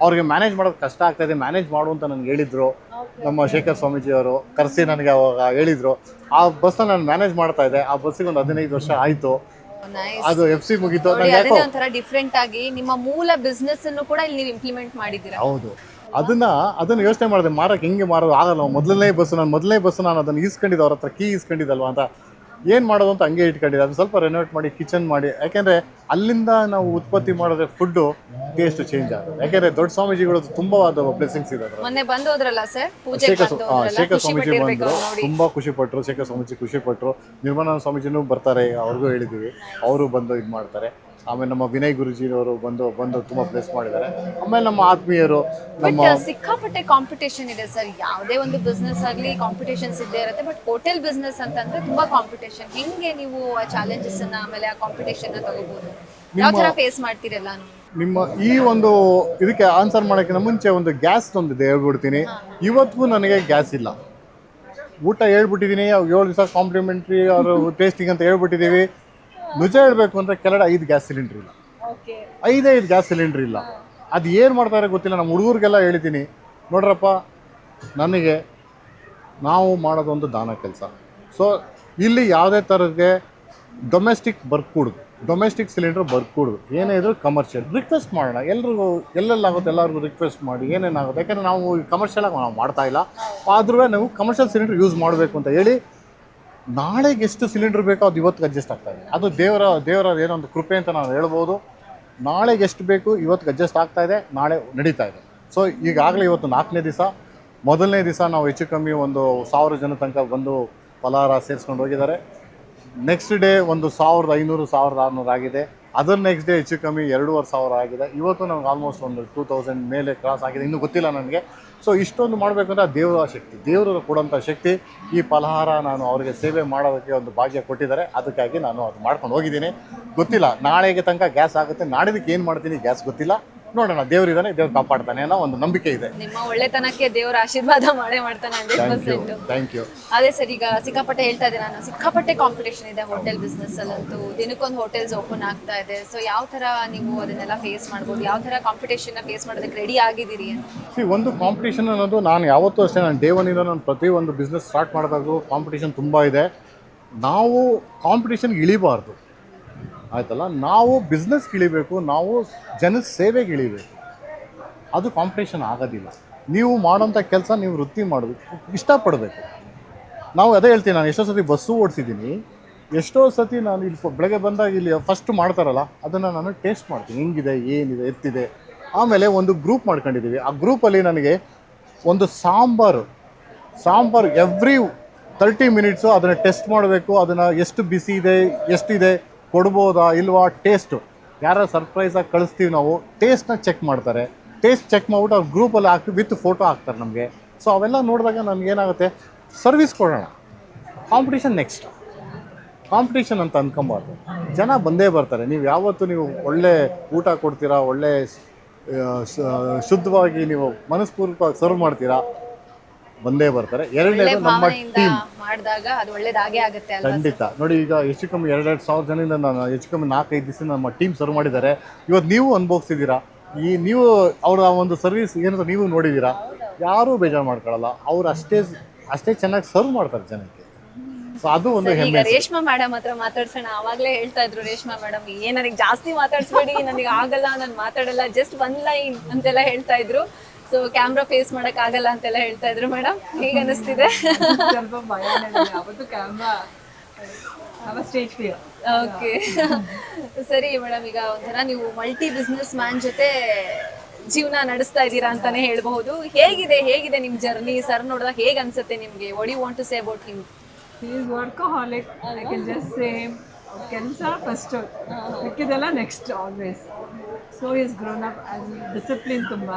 ಅವ್ರಿಗೆ ಮ್ಯಾನೇಜ್ ಮಾಡೋದು ಕಷ್ಟ ಆಗ್ತಾಯಿದೆ, ಮ್ಯಾನೇಜ್ ಮಾಡು ಅಂತ ನನಗೆ ಹೇಳಿದರು. ನಮ್ಮ ಶೇಖರ್ ಸ್ವಾಮೀಜಿ ಅವರು ಕರೆಸಿ ನನಗೆ ಅವಾಗ ಹೇಳಿದರು. ಆ ಬಸ್ನ ನಾನು ಮ್ಯಾನೇಜ್ ಮಾಡ್ತಾ ಇದ್ದೆ. ಆ ಬಸ್ಸಿಗೆ ಒಂದು 15 ವರ್ಷ ಆಯಿತು. ಅದು FC ಮುಗೀತು. ಒಂಥರ ಡಿಫ್ರೆಂಟ್ ಆಗಿ ನಿಮ್ಮ ಮೂಲ ಬಿಸ್ನೆಸ್ ಅನ್ನು ಕೂಡ ಇಲ್ಲಿ ನೀವು ಇಂಪ್ಲಿಮೆಂಟ್ ಮಾಡಿದ್ದೀರಾ. ಹೌದು, ಅದನ್ನು ಯೋಚನೆ ಮಾಡಿದೆ, ಮಾರಕ್ಕೆ ಹೆಂಗೆ ಮಾರೋದು ಆಗಲ್ಲ. ಮೊದಲನೇ ಬಸ್ಸು ನಾನು ಅದನ್ನು ಈಸ್ಕೊಂಡಿದ್ದೆ, ಅವ್ರ ಹತ್ರ ಕೀ ಈಸ್ಕೊಂಡಿದ್ದಲ್ವ ಅಂತ, ಏನು ಮಾಡೋದು ಅಂತ ಹಂಗೆ ಇಟ್ಕೊಂಡಿದ್ದೆ. ಅದು ಸ್ವಲ್ಪ ರೆನೋವೇಟ್ ಮಾಡಿ ಕಿಚನ್ ಮಾಡಿ, ಯಾಕೆಂದರೆ ಅಲ್ಲಿಂದ ನಾವು ಉತ್ಪತ್ತಿ ಮಾಡಿದ್ರೆ ಫುಡ್ಡು ಟೇಸ್ಟ್ ಚೇಂಜ್ ಆಗುತ್ತೆ. ಯಾಕೆಂದರೆ ದೊಡ್ಡ ಸ್ವಾಮೀಜಿಗಳು ತುಂಬ ಬ್ಲೆಸ್ಸಿಂಗ್ಸ್ ಇದೆ. ಮೊನ್ನೆ ಬಂದೋದ್ರಲ್ಲ ಸರ್, ಶೇಖರ್ ಸ್ವಾಮೀಜಿ ಬಂದರು, ತುಂಬ ಖುಷಿಪಟ್ಟರು. ಶೇಖರ್ ಸ್ವಾಮೀಜಿ ಖುಷಿಪಟ್ಟರು. ನಿರ್ಮಲಾನಂದ ಸ್ವಾಮೀಜಿನೂ ಬರ್ತಾರೆ, ಅವ್ರಿಗೂ ಹೇಳಿದ್ದೀವಿ, ಅವರು ಬಂದು ಇದು ಮಾಡ್ತಾರೆ. ಆಮೇಲೆ ನಮ್ಮ ವಿನಯ್ ಗುರುಜಿಯವರು ಬಂದು ತುಂಬ ಪ್ಲೇಸ್ ಮಾಡಿದ್ದಾರೆ. ಆಮೇಲೆ ನಮ್ಮ ಆತ್ಮೀಯರು, ನಮ್ಮ ಸಿಕ್ಕಾಪಟ್ಟೆ ಕಾಂಪಿಟೇಷನ್ ಇದೆ ಸರ್. ಯಾವುದೇ ಒಂದು ಬಿಸ್ನೆಸ್ ಆಗಲಿ ಕಾಂಪಿಟೇಷನ್ಸ್ ಇದ್ದೇ ಇರುತ್ತೆ. ಬಟ್ ಹೋಟೆಲ್ ಬಿಸ್ನೆಸ್ ಅಂತಂದ್ರೆ ತುಂಬಾ ಕಾಂಪಿಟೇಷನ್. ಹೆಂಗೆ ನೀವು ಆ ಚಾಲೆಂಜಸ್ ಅನ್ನ ಆಮೇಲೆ ಆ ಕಾಂಪಿಟೇಷನ್ ತಗೋಬಹುದು? ಯಾವ ತರ ಫೇಸ್ ಮಾಡ್ತೀರಲ್ಲ? ನಿಮ್ಮ ಈ ಒಂದು ಇದಕ್ಕೆ ಆನ್ಸರ್ ಮಾಡೋಕ್ಕಿಂತ ಮುಂಚೆ ಒಂದು ಗ್ಯಾಸ್ ಒಂದಿದೆ, ಹೇಳ್ಬಿಡ್ತೀನಿ. ಇವತ್ತಿಗೂ ನನಗೆ ಗ್ಯಾಸ್ ಇಲ್ಲ. ಊಟ ಹೇಳ್ಬಿಟ್ಟಿದ್ದೀನಿ, 7 ದಿವಸ ಕಾಂಪ್ಲಿಮೆಂಟ್ರಿ ಅವರು ಟೇಸ್ಟಿಂಗ್ ಅಂತ ಹೇಳ್ಬಿಟ್ಟಿದ್ದೀವಿ. ನಿಜ ಹೇಳಬೇಕು ಅಂದರೆ ಕೆಳಗಡೆ 5 ಗ್ಯಾಸ್ ಸಿಲಿಂಡ್ರ್ ಇಲ್ಲ, 5 ಗ್ಯಾಸ್ ಸಿಲಿಂಡ್ರ್ ಇಲ್ಲ. ಅದು ಏನು ಮಾಡ್ತಾರೆ ಗೊತ್ತಿಲ್ಲ. ನಮ್ಮ ಹುಡುಗರಿಗೆಲ್ಲ ಹೇಳಿದ್ದೀನಿ, ನೋಡ್ರಪ್ಪ, ನಾವು ಮಾಡೋದೊಂದು ದಾನ ಕೆಲಸ. ಸೊ ಇಲ್ಲಿ ಯಾವುದೇ ಥರಕ್ಕೆ ಡೊಮೆಸ್ಟಿಕ್ ಬರ್ಕೂಡ್ದು. ಡೊಮೆಸ್ಟಿಕ್ ಸಿಲಿಂಡರ್ ಬರ್ಕೊಡು, ಏನೇ ಇದ್ರೂ ಕಮರ್ಷಿಯಲ್ ರಿಕ್ವೆಸ್ಟ್ ಮಾಡೋಣ. ಎಲ್ರಿಗೂ ಎಲ್ಲೆಲ್ಲಾಗುತ್ತೆ ಎಲ್ಲರಿಗೂ ರಿಕ್ವೆಸ್ಟ್ ಮಾಡಿ ಏನೇನಾಗುತ್ತೆ, ಯಾಕಂದರೆ ನಾವು ಕಮರ್ಷಿಯಲಾಗಿ ನಾವು ಮಾಡ್ತಾ ಇಲ್ಲ, ಆದ್ರೂ ನಾವು ಕಮರ್ಷಿಯಲ್ ಸಿಲಿಂಡರ್ ಯೂಸ್ ಮಾಡಬೇಕು ಅಂತ ಹೇಳಿ ನಾಳೆಗೆ ಎಷ್ಟು ಸಿಲಿಂಡರ್ ಬೇಕೋ ಅದು ಇವತ್ತಿಗೆ ಅಡ್ಜಸ್ಟ್ ಆಗ್ತಾ ಇದೆ. ಅದು ದೇವರ ಏನೋ ಒಂದು ಕೃಪೆ ಅಂತ ನಾವು ಹೇಳ್ಬೋದು. ನಾಳೆಗೆ ಎಷ್ಟು ಬೇಕು ಇವತ್ತಿಗೆ ಅಡ್ಜಸ್ಟ್ ಆಗ್ತಾ ಇದೆ, ನಾಳೆ ನಡೀತಾ ಇದೆ. ಸೊ ಈಗಾಗಲೇ ಇವತ್ತು 4ನೇ ದಿವಸ. ಮೊದಲನೇ ದಿವಸ ನಾವು ಹೆಚ್ಚು ಕಮ್ಮಿ ಒಂದು 1000 ಜನ ತನಕ ಬಂದು ಫಲಹಾರ ಸೇರಿಸ್ಕೊಂಡು ಹೋಗಿದ್ದಾರೆ. ನೆಕ್ಸ್ಟ್ ಡೇ ಒಂದು 1500 1600 ಆಗಿದೆ. ಅದರ ನೆಕ್ಸ್ಟ್ ಡೇ ಹೆಚ್ಚು ಕಮ್ಮಿ 2500 ಆಗಿದೆ. ಇವತ್ತು ನಮ್ಗೆ ಆಲ್ಮೋಸ್ಟ್ ಒಂದು 2000 ಮೇಲೆ ಕ್ರಾಸ್ ಆಗಿದೆ, ಇನ್ನೂ ಗೊತ್ತಿಲ್ಲ ನನಗೆ. ಸೊ ಇಷ್ಟೊಂದು ಮಾಡಬೇಕಂದ್ರೆ ದೇವರ ಶಕ್ತಿ, ದೇವರು ಕೊಡೋಂಥ ಶಕ್ತಿ. ಈ ಫಲಹಾರ ನಾನು ಅವರಿಗೆ ಸೇವೆ ಮಾಡೋದಕ್ಕೆ ಒಂದು ಭಾಗ್ಯ ಕೊಟ್ಟಿದ್ದಾರೆ, ಅದಕ್ಕಾಗಿ ನಾನು ಅದು ಮಾಡ್ಕೊಂಡು ಹೋಗಿದ್ದೀನಿ. ಗೊತ್ತಿಲ್ಲ ನಾಳೆಗೆ ತನಕ ಗ್ಯಾಸ್ ಆಗುತ್ತೆ, ನಾಡಿದ್ದಕ್ಕೆ ಏನು ಮಾಡ್ತೀನಿ ಗ್ಯಾಸ್ ಗೊತ್ತಿಲ್ಲ, ನೋಡೋಣ. ದೇವರಿದ್ದಾನೆ, ದೇವ್ರು ಕಾಪಾಡ್ತಾನೆ ಅನ್ನೋ ಒಂದು ನಂಬಿಕೆ ಇದೆ. ನಿಮ್ಮ ಒಳ್ಳೆತನಕ್ಕೆ ದೇವರ ಆಶೀರ್ವಾದ ಮಾಡ್ತಾನೆ 100%. Thank you. ಅದೇ ಸರ್, ಈಗ ಸಿಕ್ಕಾಪಟ್ಟೆ ಹೇಳ್ತಾ ಇದ್ದೆ ನಾನು, ಸಿಕ್ಕಾಪಟ್ಟೆ ಕಾಂಪಿಟೇಷನ್ ಇದೆ ಹೋಟೆಲ್ ಬಿಸ್ನೆಸ್ ಅಲ್ಲಂತೂ. ದಿನಕ್ಕೊಂದು ಹೋಟೆಲ್ಸ್ ಓಪನ್ ಆಗ್ತಾ ಇದೆ. ಸೊ ಯಾವ ತರ ನೀವು ಅದನ್ನೆಲ್ಲ ಫೇಸ್ ಮಾಡ್ಬೋದು, ಯಾವ ತರ ಕಾಂಪಿಟೇಷನ್ ಫೇಸ್ ಮಾಡೋದಕ್ಕೆ ರೆಡಿ ಆಗಿದ್ದೀರಿ ಅಂತ? ಒಂದು ಕಾಂಪಿಟೇಷನ್ ಅನ್ನೋದು ನಾನು ಯಾವತ್ತೂ ಅಷ್ಟೇ, ನಾನು ಡೇ ಒನ್ನಿಂದ ನಾನು ಪ್ರತಿಯೊಂದು ಬಿಸ್ನೆಸ್ ಸ್ಟಾರ್ಟ್ ಮಾಡಿದಾಗೂ ಕಾಂಪಿಟೇಷನ್ ತುಂಬ ಇದೆ. ನಾವು ಕಾಂಪಿಟೇಷನ್ಗೆ ಇಳಿಬಾರ್ದು, ಆಯ್ತಲ್ಲ. ನಾವು ಬಿಸ್ನೆಸ್ಗೆ ಇಳಿಬೇಕು, ನಾವು ಜನದ ಸೇವೆಗೆ ಇಳಿಬೇಕು. ಅದು ಕಾಂಪಿಟೇಷನ್ ಆಗೋದಿಲ್ಲ. ನೀವು ಮಾಡೋಂಥ ಕೆಲಸ ನೀವು ವೃತ್ತಿ ಮಾಡಬೇಕು, ಇಷ್ಟಪಡಬೇಕು. ನಾವು ಅದೇ ಹೇಳ್ತೀನಿ, ನಾನು ಎಷ್ಟೋ ಸತಿ ಬಸ್ಸು ಓಡಿಸಿದ್ದೀನಿ, ಎಷ್ಟೋ ಸತಿ ನಾನು ಇಲ್ಲಿ ಬೆಳಗ್ಗೆ ಬಂದಾಗ ಇಲ್ಲಿ ಫಸ್ಟ್ ಮಾಡ್ತಾರಲ್ಲ ಅದನ್ನು ನಾನು ಟೇಸ್ಟ್ ಮಾಡ್ತೀನಿ, ಹೆಂಗಿದೆ ಏನಿದೆ ಎತ್ತಿದೆ. ಆಮೇಲೆ ಒಂದು ಗ್ರೂಪ್ ಮಾಡ್ಕೊಂಡಿದ್ದೀವಿ. ಆ ಗ್ರೂಪಲ್ಲಿ ನನಗೆ ಒಂದು ಸಾಂಬಾರು ಎವ್ರಿ 30 ಮಿನಿಟ್ಸು ಅದನ್ನು ಟೆಸ್ಟ್ ಮಾಡಬೇಕು. ಅದನ್ನು ಎಷ್ಟು ಬಿಸಿ ಇದೆ, ಎಷ್ಟಿದೆ, ಕೊಡ್ಬೋದಾ ಇಲ್ವಾ, ಟೇಸ್ಟು ಯಾರು ಸರ್ಪ್ರೈಸಾಗಿ ಕಳಿಸ್ತೀವಿ ನಾವು, ಟೇಸ್ಟ್ನ ಚೆಕ್ ಮಾಡ್ತಾರೆ. ಟೇಸ್ಟ್ ಚೆಕ್ ಮಾಡಿಬಿಟ್ಟು ಅವ್ರು ಗ್ರೂಪಲ್ಲಿ ಹಾಕಿ ವಿತ್ ಫೋಟೋ ಹಾಕ್ತಾರೆ ನಮಗೆ. ಸೊ ಅವೆಲ್ಲ ನೋಡಿದಾಗ ನನಗೇನಾಗುತ್ತೆ, ಸರ್ವಿಸ್ ಕೊಡೋಣ. ಕಾಂಪಿಟೇಷನ್ ನೆಕ್ಸ್ಟ್, ಕಾಂಪಿಟೇಷನ್ ಅಂತ ಅಂದ್ಕೊಂಬಾರ್ದು. ಜನ ಬಂದೇ ಬರ್ತಾರೆ. ನೀವು ಯಾವತ್ತು ನೀವು ಒಳ್ಳೆ ಊಟ ಕೊಡ್ತೀರಾ, ಒಳ್ಳೆ ಶುದ್ಧವಾಗಿ ನೀವು ಮನಸ್ಪೂರ್ವಕವಾಗಿ ಸರ್ವ್ ಮಾಡ್ತೀರಾ, ಬಂದೇ ಬರ್ತಾರೆ. ಎರಡನೇದು ನಮ್ಮ ಟೀಮ್ ಮಾಡಿದಾಗ ಅದು ಒಳ್ಳೇದಾಗೇ ಆಗುತ್ತೆ ಅಲ್ವಾ? ಖಂಡಿತ. ನೋಡಿ, ಈಗ ಹೆಚ್ಚು ಕಮ್ಮಿ 2,000 ಜನದಿಂದ ನಾನು ಹೆಚ್ಚು ಕಮ್ಮಿ 4-5 ದಿವಸ ನಮ್ಮ ಟೀಮ್ ಸರ್ವ್ ಮಾಡಿದ್ದಾರೆ. ಇವತ್ತು ನೀವು ಅನುಭವಿಸಿದ್ದೀರಾ, ನೀವು ಅವರ ಒಂದು ಸರ್ವಿಸ್ ಏನಂತ ನೀವು ನೋಡಿದ್ದೀರಾ. ಯಾರೂ ಬೇಜಾರು ಮಾಡ್ಕೊಳ್ಳಲ್ಲ, ಅವ್ರು ಅಷ್ಟೇ ಚೆನ್ನಾಗಿ ಸರ್ವ್ ಮಾಡ್ತಾರೆ ಜನಕ್ಕೆ. ಸೊ ಅದು ಒಂದು ಹೆಮ್ಮೆ. ರೇಷ್ಮಾ ಮೇಡಮ್ ಹತ್ರ ಮಾತಾಡ್ಸೋಣ. ಅವಾಗಲೇ ಹೇಳ್ತಾ ಇದ್ರು ರೇಷ್ಮಾ ಮೇಡಮ್, ನನಗೆ ಜಾಸ್ತಿ ಮಾತಾಡ್ಸ್ಬೇಡಿ, ನನಗೆ ಆಗಲ್ಲ, ನಾನು ಮಾತಾಡಲ್ಲ, ಜಸ್ಟ್ 1 ಲೈನ್ ಅಂತೆಲ್ಲ ಹೇಳ್ತಾ ಇದ್ರು. ಸೊ ಕ್ಯಾಮ್ರಾ ಫೇಸ್ ಮಾಡಕ್ ಆಗಲ್ಲ ಅಂತೆಲ್ಲ ಹೇಳ್ತಾ ಇದ್ರು. ಮೇಡಮ್ ಹೇಗೆ ಅನಿಸ್ತಿದೆ? ಸ್ವಲ್ಪ ಭಯನೇ ಇದೆ, ಯಾವತ್ತು ಕ್ಯಾಮ್ರಾ ಸ್ಟೇಜ್ ಫಿಯರ್. ಓಕೆ, ಸರಿ ಮೇಡಮ್, ಈಗ ಒಂಥರ ನೀವು ಮಲ್ಟಿ ಬಿಸ್ನೆಸ್ ಮ್ಯಾನ್ ಜೊತೆ ಜೀವನ ನಡೆಸ್ತಾ ಇದ್ದೀರಾ ಅಂತಾನೆ ಹೇಳ್ಬಹುದು. ಹೇಗಿದೆ ನಿಮ್ ಜರ್ನಿ? ಸರ್ ನೋಡಿದಾಗ ಹೇಗೆ ಅನ್ಸುತ್ತೆ ನಿಮ್ಗೆ? What you want to say about him? He is workaholic. I can just say ಕೆಲಸ ಫಸ್ಟ್, ಮಿಕ್ಕಿದೆಲ್ಲ next always. So is grown up as discipline. ತುಂಬ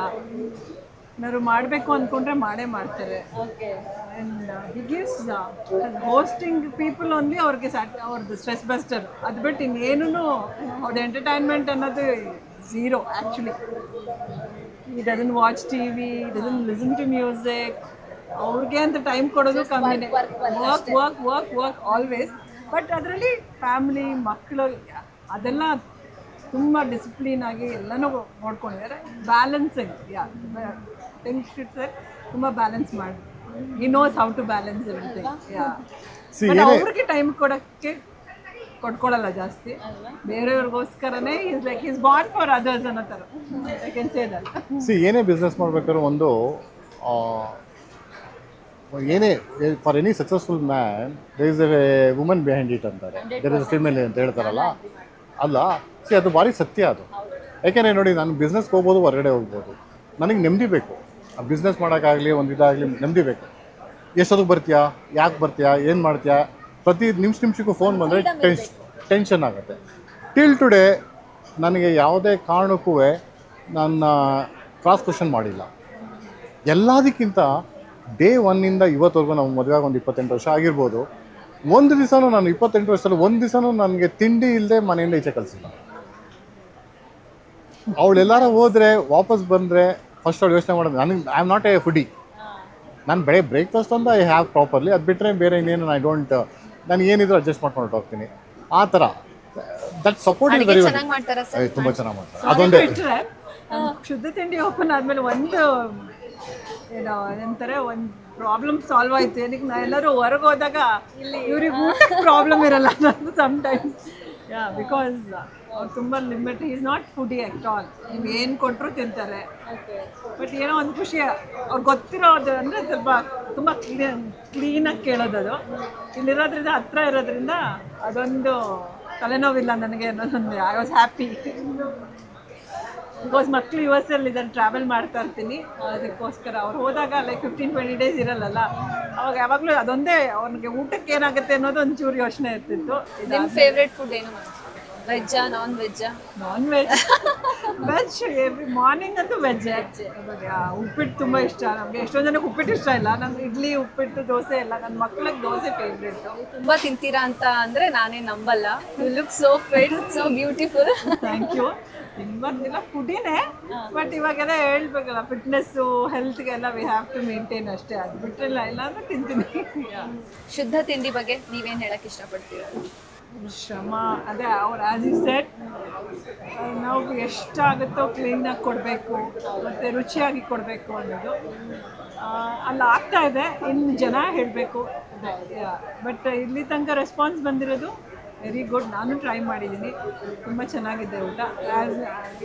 ಏನಾದ್ರು ಮಾಡಬೇಕು ಅಂದ್ಕೊಂಡ್ರೆ ಮಾಡೇ ಮಾಡ್ತಾರೆ. And he gives hosting people only ಅವ್ರದ್ದು ಸ್ಟ್ರೆಸ್ ಬಸ್ಟರ್. ಅದು ಬಿಟ್ಟು ಇನ್ನೇನು ಅವ್ರದ್ದು ಎಂಟರ್ಟೈನ್ಮೆಂಟ್ ಅನ್ನೋದು zero actually. He doesn't watch TV, doesn't listen to music. ಅವ್ರಿಗೆ ಅಂತ ಟೈಮ್ ಕೊಡೋದು ಕಮ್ಮಿನೇ. Work always. ಬಟ್ ಅದರಲ್ಲಿ ಫ್ಯಾಮಿಲಿ, ಮಕ್ಕಳು ಅದೆಲ್ಲ ತುಂಬ ಡಿಸಿಪ್ಲಿನ್ ಆಗಿ ಎಲ್ಲನೂ ನೋಡ್ಕೊಂಡಿದ್ದಾರೆ. ಬ್ಯಾಲೆನ್ಸಿಂಗ್, ತುಂಬ ಬ್ಯಾಲೆನ್ಸ್ ಮಾಡಿ. He knows how to balance everything. ಅವ್ರಿಗೆ ಟೈಮ್ ಕೊಡ್ಕೊಳ್ಳಲ್ಲ ಜಾಸ್ತಿ, ಬೇರೆಯವ್ರಿಗೋಸ್ಕರನೇ. ಈಸ್ ಬಾರ್ನ್ ಫಾರ್ ಅದರ್ಸ್ ಅನ್ನೋ ಥರ. I can say that. ಏನೇ ಬಿಸ್ನೆಸ್ ಮಾಡ್ಬೇಕಾದ್ರೂ ಒಂದು ಏನೇ for any successful man there is a woman behind it ಅಂತಾರೆ, ದೇರ್ ಇಸ್ ಎ ಫಿಮೇಲ್ ಅಂತ ಹೇಳ್ತಾರಲ್ಲ. ಅಲ್ಲ, ಅದು ಭಾರಿ ಸತ್ಯ ಅದು. ಯಾಕೆಂದರೆ ನೋಡಿ, ನಾನು ಬಿಸ್ನೆಸ್ಗೆ ಹೋಗ್ಬೋದು, ಹೊರಗಡೆ ಹೋಗ್ಬೋದು, ನನಗೆ ನೆಮ್ಮದಿ ಬೇಕು. ಆ ಬಿಸ್ನೆಸ್ ಮಾಡೋಕ್ಕಾಗಲಿ ಒಂದು ಇದಾಗಲಿ ನೆಮ್ಮದಿ ಬೇಕು. ಎಷ್ಟೊತ್ತಿಗೆ ಬರ್ತೀಯಾ, ಯಾಕೆ ಬರ್ತೀಯಾ, ಏನು ಮಾಡ್ತೀಯಾ, ಪ್ರತಿ ನಿಮಿಷಕ್ಕೂ ಫೋನ್ ಬಂದರೆ ಟೆನ್ಷನ್ ಆಗುತ್ತೆ. ಟಿಲ್ ಟುಡೇ ನನಗೆ ಯಾವುದೇ ಕಾರಣಕ್ಕೂ ನನ್ನ ಕ್ರಾಸ್ ಕ್ವೆಶ್ಚನ್ ಮಾಡಿಲ್ಲ. ಎಲ್ಲದಕ್ಕಿಂತ ಡೇ ಒನ್ನಿಂದ ಇವತ್ತವರೆಗೂ ನಾವು ಮದುವೆಯಾಗಿ ಒಂದು 28 ವರ್ಷ ಆಗಿರ್ಬೋದು. ಒಂದು ದಿವಸನೂ ನಾನು 28 ವರ್ಷದಲ್ಲಿ ಒಂದು ದಿವಸನೂ ನನಗೆ ತಿಂಡಿ ಇಲ್ಲದೆ ಮನೆಯಿಂದ ಈಚೆ ಕಳಿಸಿಲ್ಲ. ಅವಳೆಲ್ಲಾರ ಹೋದರೆ ವಾಪಸ್ ಬಂದರೆ ಫಸ್ಟ್ ಅವಳು ಯೋಚನೆ ಮಾಡೋದು, I am not A foodie. ನಾನು ಬೆಳಗ್ಗೆ ಬ್ರೇಕ್ಫಾಸ್ಟ್ ಒಂದು ಐ ಹ್ಯಾವ್ ಪ್ರಾಪರ್ಲಿ, ಅದು ಬಿಟ್ಟರೆ ಬೇರೆ ಇನ್ನೇನು ನಾನು ನಾನು ಏನಿದ್ರು ಅಡ್ಜಸ್ಟ್ ಮಾಡ್ಕೊಂಡು ಹೋಗ್ತೀನಿ. ಆ ಥರ ದಟ್ ಸಪೋರ್ಟ್ ಇಸ್ ವೆರಿ ತುಂಬ ಚೆನ್ನಾಗಿ ಮಾಡ್ತಾರೆ. ಅದೊಂದೇ ಬಿಟ್ಟರೆ ಶುದ್ಧ ತಿಂಡಿ ಓಪನ್ ಆದಮೇಲೆ ಒಂದು ಏನಂತಾರೆ, ಒಂದು ಪ್ರಾಬ್ಲಮ್ ಸಾಲ್ವ್ ಆಯಿತು. ಏನಕ್ಕೆ, ನಾ ಎಲ್ಲರೂ ಹೊರಗೆ ಹೋದಾಗ ಇವ್ರಿಗೆ ಊಟಕ್ಕೆ ಪ್ರಾಬ್ಲಮ್ ಇರಲ್ಲ. ಸಮ್ಟೈಮ್ಸ್ ಯಾ ಬಿಕಾಸ್ ಅವ್ರು ತುಂಬ limit is not foodie at all ನೀವು ಏನು ಕೊಟ್ಟರು ತಿಂತಾರೆ. ಬಟ್ ಏನೋ ಒಂದು ಖುಷಿ ಅವ್ರಿಗೆ ಗೊತ್ತಿರೋದು ಅಂದರೆ ಸ್ವಲ್ಪ ತುಂಬ ಕ್ಲೀನಾಗಿ ಕೇಳೋದದು. ಇಲ್ಲಿರೋದ್ರಿಂದ ಹತ್ರ ಇರೋದ್ರಿಂದ ಅದೊಂದು ತಲೆನೋವಿಲ್ಲ ನನಗೆ ಅನ್ನೋದೊಂದು ಐ ವಾಸ್ ಹ್ಯಾಪಿ. ಬಿಕಾಸ್ ಮಕ್ಕಳು US ಇದ್ದಾರೆ, ಟ್ರಾವೆಲ್ ಮಾಡ್ತಾ ಇರ್ತೀನಿ, ಅದಕ್ಕೋಸ್ಕರ ಅವ್ರು ಹೋದಾಗ ಲೈಕ್ 15-20 ಡೇಸ್ ಇರಲ್ಲಲ್ಲ, ಅವಾಗ ಯಾವಾಗಲೂ ಅದೊಂದೇ ಅವ್ರಿಗೆ ಊಟಕ್ಕೆ ಏನಾಗುತ್ತೆ ಅನ್ನೋದು ಒಂಚೂರು ಯೋಚನೆ ಇರ್ತಿತ್ತು. ನಿಮ್ಮ ಫೇವ್ರೆಟ್ ಫುಡ್ ಏನು? ವೆಜ್ಜಾ ನಾನ್ ವೆಜ್ಜಾ? Non veg veg every morning ಅಂತೂ ವೆಜ್. ಉಪ್ಪಿಟ್ಟು ತುಂಬ ಇಷ್ಟ ನಮಗೆ. ಎಷ್ಟೊಂದು ಜನಕ್ಕೆ ಉಪ್ಪಿಟ್ಟು ಇಷ್ಟ ಇಲ್ಲ, ನಂಗೆ ಇಡ್ಲಿ ಉಪ್ಪಿಟ್ಟು ದೋಸೆ ಎಲ್ಲ. ನನ್ನ ಮಕ್ಳಿಗೆ ದೋಸೆ ಫೇವ್ರೇಟು. ತುಂಬಾ ತಿಂತೀರಾ ಅಂತ ಅಂದ್ರೆ ನಾನೇ ನಂಬಲ್ಲ. You look so fit, so beautiful. Thank you. ತಿನ್ಬಂದಿಲ್ಲ ಫುಡಿನೇ, ಬಟ್ ಇವಾಗೆಲ್ಲ ಹೇಳ್ಬೇಕಲ್ಲ ಫಿಟ್ನೆಸ್ಸು ಹೆಲ್ತ್ಗೆಲ್ಲ ವಿ ಹ್ಯಾವ್ ಟು ಮೇಂಟೈನ್ ಅಷ್ಟೇ. ಅದು ಬಿಟ್ಟಿಲ್ಲ, ಇಲ್ಲ ಅಂದ್ರೆ ತಿಂತೀನಿ. ಶುದ್ಧ ತಿಂಡಿ ಬಗ್ಗೆ ನೀವೇನು ಹೇಳಕ್ ಇಷ್ಟಪಡ್ತೀರಾ? ಶ್ರಮ ಅದೇ ಅವ್ರು ಆ್ಯಸ್ ಯು ಸೆಟ್, ನಾವು ಎಷ್ಟಾಗುತ್ತೋ ಕ್ಲೀನಾಗಿ ಕೊಡಬೇಕು ಮತ್ತು ರುಚಿಯಾಗಿ ಕೊಡಬೇಕು ಅನ್ನೋದು ಅಲ್ಲಿ ಆಗ್ತಾ ಇದೆ. ಇನ್ನು ಜನ ಹೇಳಬೇಕು. ಬಟ್ ಇಲ್ಲಿ ತನಕ ರೆಸ್ಪಾನ್ಸ್ ಬಂದಿರೋದು ವೆರಿ ಗುಡ್. ನಾನು ಟ್ರೈ ಮಾಡಿದ್ದೀನಿ, ತುಂಬ ಚೆನ್ನಾಗಿದೆ ಊಟ.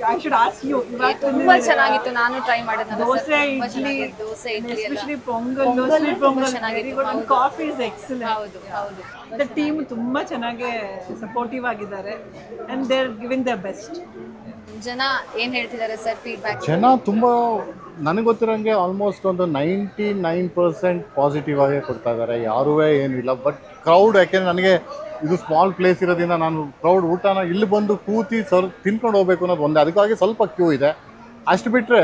I should ask you. ತುಂಬಾ ಚೆನ್ನಾಗಿತ್ತು, ನಾನು ಟ್ರೈ ಮಾಡಿದ್ದೆ. Dosa idli, dosa idli especially pongal, sweet pongal very good. And coffee is excellent. ಹೌದು ಹೌದು. ಮತ್ತು ಟೀಮ್ ತುಂಬ ಚೆನ್ನಾಗಿ ಸಪೋರ್ಟಿವ್ ಆಗಿದ್ದಾರೆ and they are giving the best. ಜನ ಏನ್ ಹೇಳ್ತಿದ್ದಾರೆ ಸರ್ ಫೀಡ್ಬ್ಯಾಕ್? ಜನ ತುಂಬ ನನಗೆ ಗೊತ್ತಿರೋಂಗೆ ಆಲ್ಮೋಸ್ಟ್ ಒಂದು 99% ಪಾಸಿಟಿವ್ ಆಗೇ ಕೊಡ್ತಾ ಇದ್ದಾರೆ. ಯಾರೂ ಏನಿಲ್ಲ. ಬಟ್ ಕ್ರೌಡ್, ಯಾಕೆಂದರೆ ನನಗೆ ಇದು ಸ್ಮಾಲ್ ಪ್ಲೇಸ್ ಇರೋದ್ರಿಂದ ನಾನು ಕ್ರೌಡ್ ಊಟನ ಇಲ್ಲಿ ಬಂದು ಕೂತಿ ತಿನ್ಕೊಂಡು ಹೋಗ್ಬೇಕು ಅನ್ನೋದು ಒಂದೇ, ಅದಕ್ಕಾಗಿ ಸ್ವಲ್ಪ ಕ್ಯೂ ಇದೆ. ಅಷ್ಟು ಬಿಟ್ಟರೆ